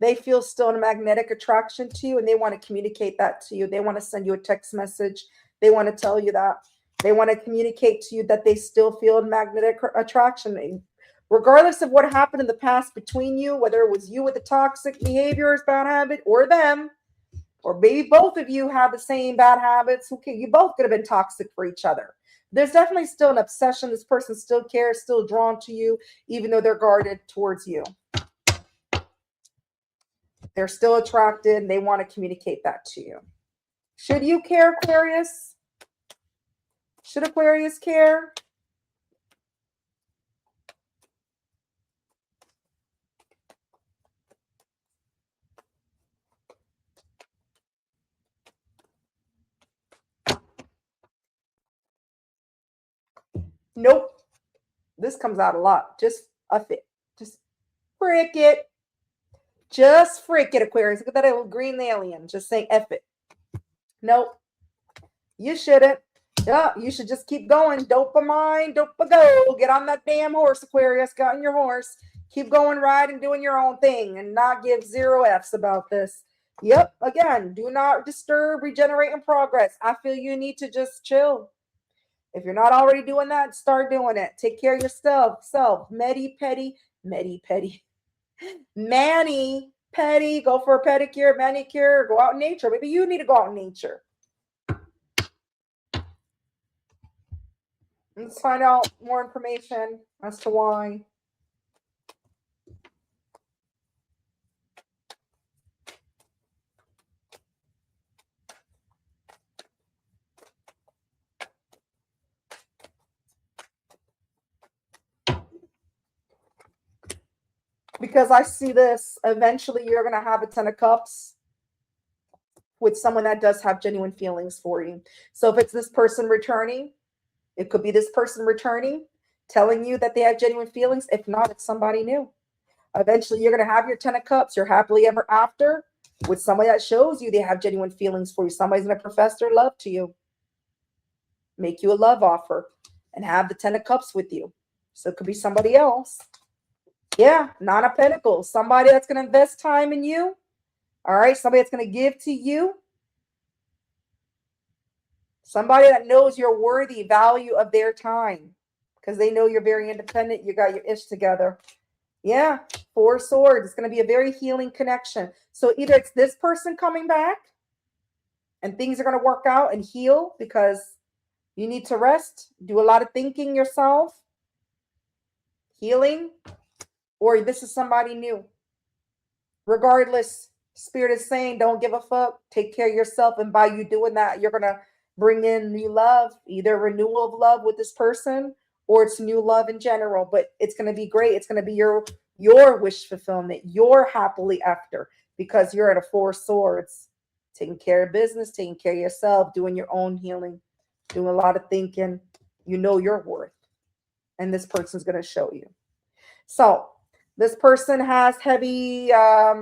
They feel still a magnetic attraction to you, and they want to communicate that to you. They want to send you a text message. They want to tell you that. They want to communicate to you that they still feel a magnetic attraction. Regardless of what happened in the past between you, whether it was you with the toxic behaviors, bad habit, or them, or maybe both of you have the same bad habits. Okay, you both could have been toxic for each other. There's definitely still an obsession. This person still cares, still drawn to you, even though they're guarded towards you. They're still attracted, and they want to communicate that to you. Should you care, Aquarius? Should Aquarius care? Nope. This comes out a lot. Just F it. Just frick it. Just frick it, Aquarius. Look at that little green alien. Just saying F it. Nope. You shouldn't. Yeah, you should just keep going. Dopamine, dopa-go. Get on that damn horse, Aquarius. Get on your horse. Keep going right and doing your own thing and not give 0 Fs about this. Yep. Again, do not disturb, regenerate, and progress. I feel you need to just chill. If you're not already doing that, start doing it. Take care of yourself. Medi petty. Mani petty. Go for a pedicure, manicure. Go out in nature. Maybe you need to go out in nature. Let's find out more information as to why. Because I see this, eventually you're going to have a 10 of cups with someone that does have genuine feelings for you. So if it's this person returning, it could be this person returning, telling you that they have genuine feelings. If not, it's somebody new. Eventually you're going to have your 10 of cups, your happily ever after, with somebody that shows you they have genuine feelings for you. Somebody's going to profess their love to you, make you a love offer, and have the 10 of cups with you. So it could be somebody else. Yeah, 9 of Pentacles. Somebody that's going to invest time in you. All right, somebody that's going to give to you. Somebody that knows you're worthy, value of their time. Because they know you're very independent. You got your ish together. Yeah, 4 swords. It's going to be a very healing connection. So either it's this person coming back and things are going to work out and heal because you need to rest, do a lot of thinking yourself, healing, or this is somebody new. Regardless, Spirit is saying don't give a fuck. Take care of yourself. And by you doing that, you're going to bring in new love, either renewal of love with this person or it's new love in general. But it's going to be great. It's going to be your wish fulfillment, your happily after, because you're at a 4 swords, taking care of business, taking care of yourself, doing your own healing, doing a lot of thinking. You know your worth. And this person's going to show you. So this person has heavy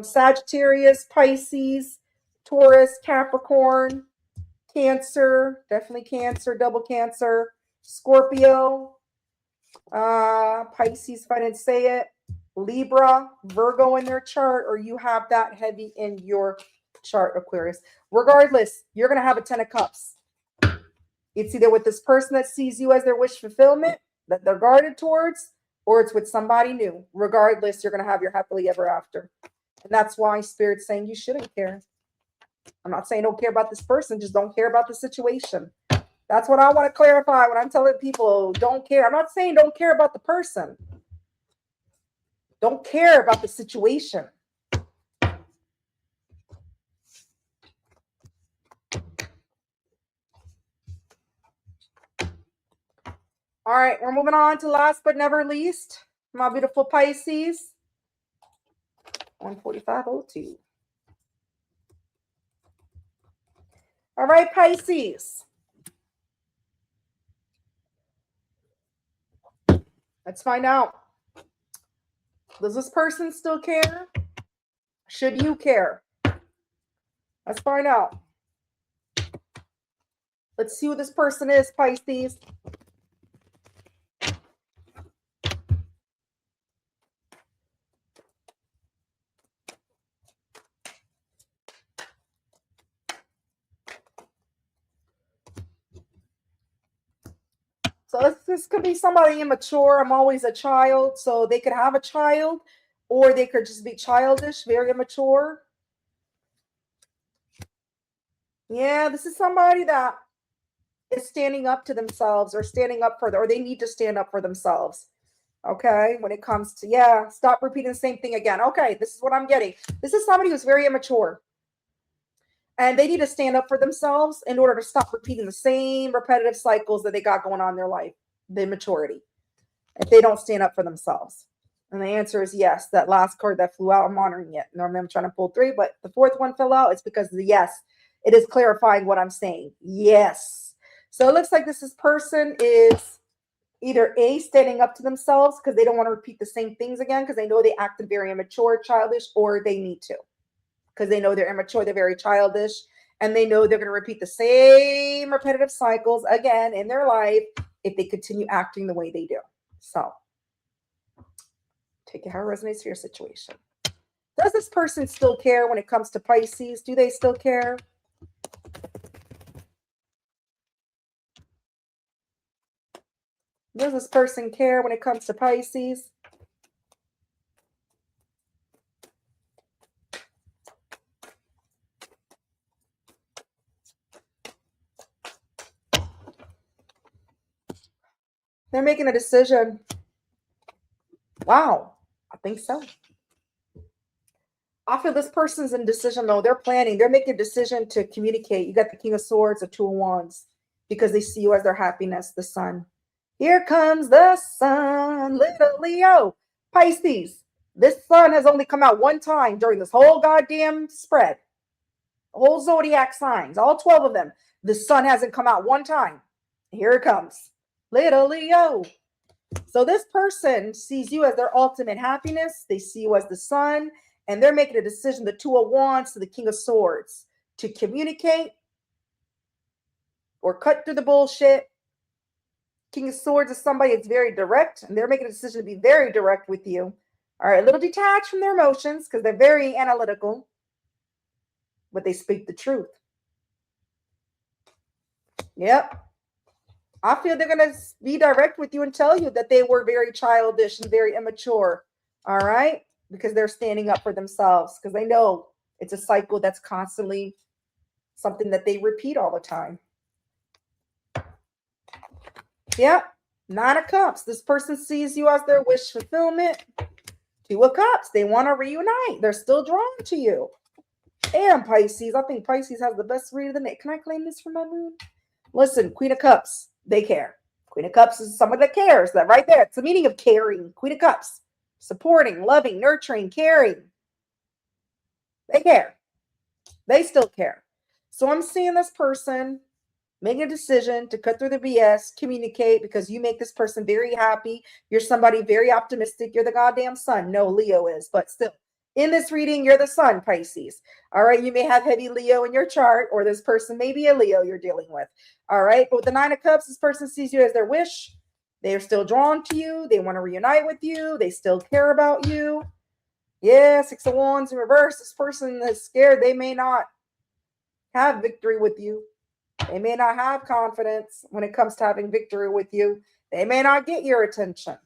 Sagittarius, Pisces, Taurus, Capricorn, Cancer, definitely Cancer, double Cancer, Scorpio, Pisces, if I didn't say it, Libra, Virgo in their chart, or you have that heavy in your chart, Aquarius. Regardless, you're going to have a 10 of cups. It's either with this person that sees you as their wish fulfillment, that they're guarded towards, or it's with somebody new. Regardless, you're going to have your happily ever after. And that's why Spirit's saying you shouldn't care. I'm not saying don't care about this person, just don't care about the situation. That's what I want to clarify when I'm telling people don't care. I'm not saying don't care about the person. Don't care about the situation. All right, we're moving on to last but never least, my beautiful Pisces. 145.02. All right, Pisces. Let's find out. Does this person still care? Should you care? Let's find out. Let's see who this person is, Pisces. So this could be somebody immature. I'm always a child. So they could have a child, or they could just be childish, very immature. Yeah, this is somebody that is standing up to themselves, or standing up for, or they need to stand up for themselves. Okay, when it comes to, yeah, stop repeating the same thing again. Okay, this is what I'm getting. This is somebody who's very immature. And they need to stand up for themselves in order to stop repeating the same repetitive cycles that they got going on in their life, the immaturity, if they don't stand up for themselves. And the answer is yes. That last card that flew out, I'm honoring it. Normally I'm trying to pull 3, but the 4th one fell out. It's because of the yes. It is clarifying what I'm saying. Yes. So it looks like this person is either A, standing up to themselves because they don't want to repeat the same things again because they know they acted very immature, childish, or they need to. Because they know they're immature, they're very childish, and they know they're going to repeat the same repetitive cycles again in their life if they continue acting the way they do. So, take it how it resonates for your situation. Does this person still care when it comes to Pisces? Do they still care? Does this person care when it comes to Pisces? They're making a decision. Wow, I think so. I feel this person's in decision mode. They're planning. They're making a decision to communicate. You got the King of Swords, the 2 of Wands, because they see you as their happiness, the sun. Here comes the sun, little Leo. Pisces, this sun has only come out one time during this whole goddamn spread. Whole zodiac signs, all 12 of them. The sun hasn't come out one time. Here it comes. Little Leo. So this person sees you as their ultimate happiness. They see you as the sun, and they're making a decision, the 2 of Wands to the King of Swords, to communicate or cut through the bullshit. King of Swords is somebody that's very direct, and they're making a decision to be very direct with you. All right, a little detached from their emotions because they're very analytical, but they speak the truth. Yep. I feel they're going to be direct with you and tell you that they were very childish and very immature. All right? Because they're standing up for themselves, because they know it's a cycle that's constantly something that they repeat all the time. Yep. 9 of Cups. This person sees you as their wish fulfillment. 2 of Cups. They want to reunite. They're still drawn to you. Damn, Pisces. I think Pisces has the best read of the night. Can I claim this for my moon? Listen, Queen of Cups. They care. Queen of Cups is someone that cares. That right there. It's the meaning of caring. Queen of Cups. Supporting, loving, nurturing, caring. They care. They still care. So I'm seeing this person make a decision to cut through the BS, communicate, because you make this person very happy. You're somebody very optimistic. You're the goddamn sun. No, Leo is, but still. In this reading, you're the sun, Pisces. All right, you may have heavy Leo in your chart, or this person may be a Leo you're dealing with. All right, but with the 9 of Cups, this person sees you as their wish. They are still drawn to you. They want to reunite with you. They still care about you. Yeah, 6 of Wands in reverse. This person is scared. They may not have victory with you. They may not have confidence when it comes to having victory with you. They may not get your attention.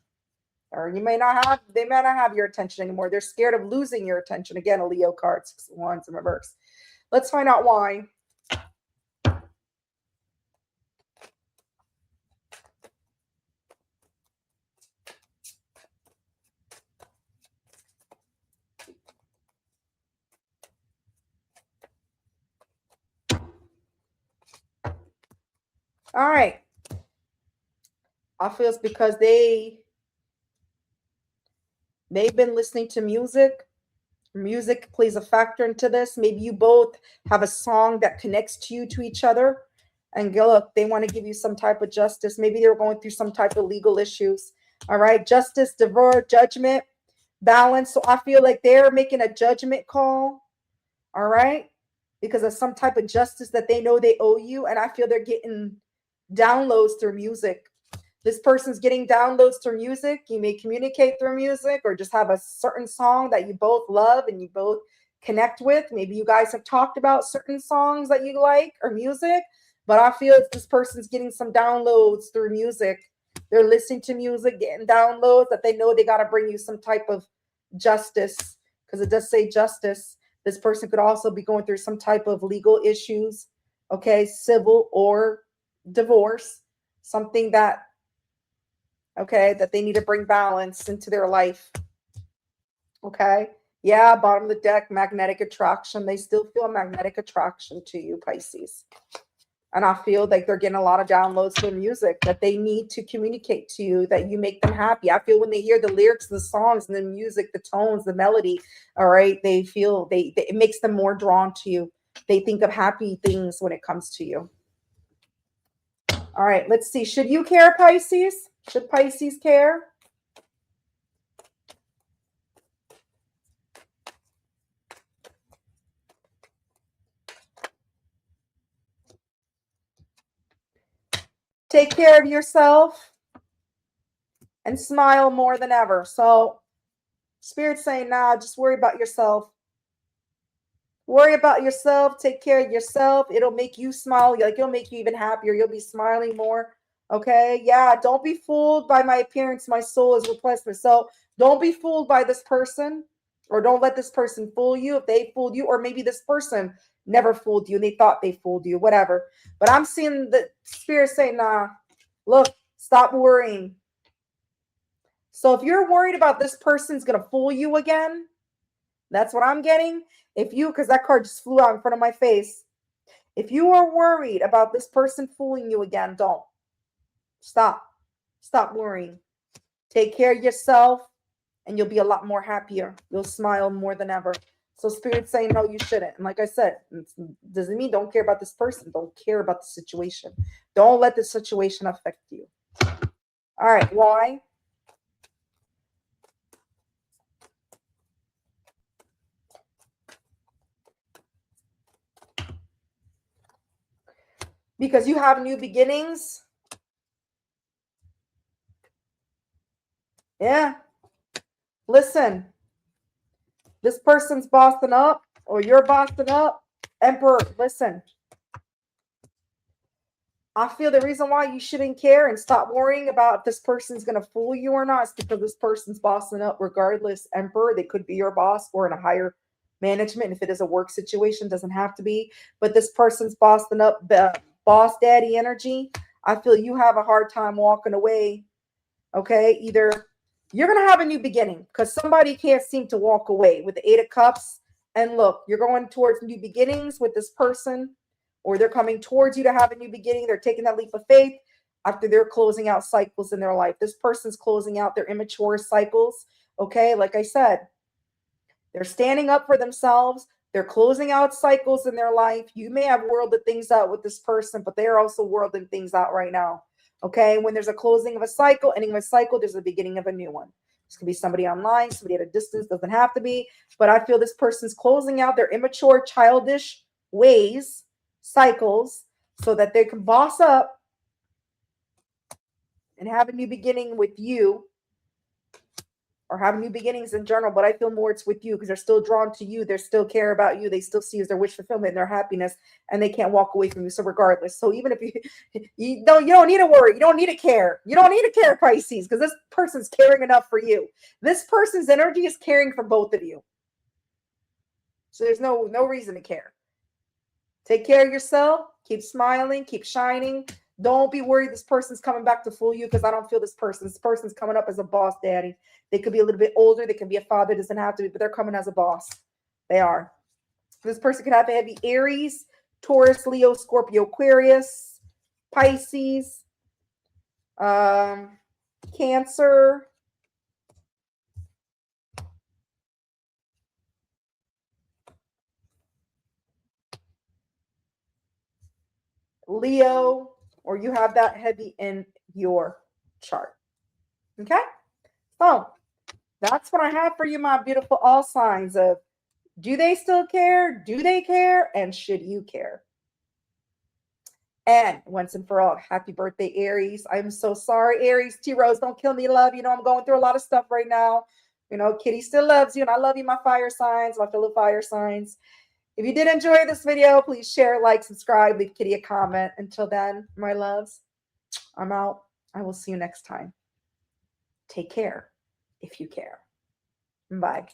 Or they may not have your attention anymore. They're scared of losing your attention. Again, a Leo card, 6 of Wands in reverse. Let's find out why. All right. I feel it's because they've been listening to music. Music plays a factor into this. Maybe you both have a song that connects you to each other. And look, they want to give you some type of justice. Maybe they're going through some type of legal issues. All right. Justice, divorce, judgment, balance. So I feel like they're making a judgment call. All right. Because of some type of justice that they know they owe you. And I feel they're getting downloads through music. This person's getting downloads through music. You may communicate through music or just have a certain song that you both love and you both connect with. Maybe you guys have talked about certain songs that you like or music, but I feel this person's getting some downloads through music. They're listening to music, getting downloads that they know they got to bring you some type of justice, because it does say justice. This person could also be going through some type of legal issues, okay, civil or divorce, something that, okay, that they need to bring balance into their life. Okay. Yeah, bottom of the deck, magnetic attraction. They still feel magnetic attraction to you, Pisces. And I feel like they're getting a lot of downloads from music that they need to communicate to you, that you make them happy. I feel when they hear the lyrics, the songs, and the music, the tones, the melody, all right, they feel it makes them more drawn to you. They think of happy things when it comes to you. All right, let's see. Should you care, Pisces? Should Pisces care? Take care of yourself and smile more than ever. So Spirit's saying, nah, just worry about yourself. Worry about yourself. Take care of yourself. It'll make you smile. Like, it'll make you even happier. You'll be smiling more. Okay. Yeah. Don't be fooled by my appearance. My soul is replacement. So don't be fooled by this person, or don't let this person fool you. If they fooled you, or maybe this person never fooled you and they thought they fooled you, whatever. But I'm seeing the Spirit saying, nah, look, stop worrying. So if you're worried about this person's going to fool you again, that's what I'm getting. If you, because that card just flew out in front of my face. If you are worried about this person fooling you again, don't. Stop. Stop worrying. Take care of yourself and you'll be a lot more happier. You'll smile more than ever. So Spirit's saying, no, you shouldn't. And like I said, it doesn't mean don't care about this person. Don't care about the situation. Don't let the situation affect you. All right. Why? Because you have new beginnings. Yeah. Listen, this person's bossing up, or you're bossing up. Emperor, listen. I feel the reason why you shouldn't care and stop worrying about if this person's going to fool you or not is because this person's bossing up regardless. Emperor, they could be your boss or in a higher management. If it is a work situation, doesn't have to be. But this person's bossing up, the boss daddy energy. I feel you have a hard time walking away. Okay, either you're going to have a new beginning because somebody can't seem to walk away with the Eight of Cups. And look, you're going towards new beginnings with this person, or they're coming towards you to have a new beginning. They're taking that leap of faith after they're closing out cycles in their life. This person's closing out their immature cycles. Okay, like I said, they're standing up for themselves. They're closing out cycles in their life. You may have worlded things out with this person, but they're also worlding things out right now. Okay, when there's a closing of a cycle, ending of a cycle, there's a beginning of a new one. This could be somebody online, somebody at a distance, doesn't have to be. But I feel this person's closing out their immature, childish ways, cycles, so that they can boss up and have a new beginning with you, or have new beginnings in general. But I feel more it's with you because they're still drawn to you. They still care about you. They still see as their wish fulfillment and their happiness, and they can't walk away from you. So regardless, so even if you don't need to worry, you don't need to care. You don't need to care, Pisces, because this person's caring enough for you. This person's energy is caring for both of you. So there's no reason to care. Take care of yourself. Keep smiling. Keep shining. Don't be worried this person's coming back to fool you, because I don't feel this person. This person's coming up as a boss daddy. They could be a little bit older. They can be a father. It doesn't have to be, but they're coming as a boss. They are. This person could have a heavy Aries, Taurus, Leo, Scorpio, Aquarius, Pisces, Cancer, Leo, or you have that heavy in your chart. Okay? So that's what I have for you, my beautiful all signs of, do they still care? Do they care? And should you care? And once and for all, happy birthday, Aries. I'm so sorry, Aries. T Rose, don't kill me, love. You know, I'm going through a lot of stuff right now. You know, Kitty still loves you, and I love you, my fire signs, my fellow fire signs. If you did enjoy this video, please share, like, subscribe, leave Kitty a comment. Until then, my loves, I'm out. I will see you next time. Take care if you care. Bye.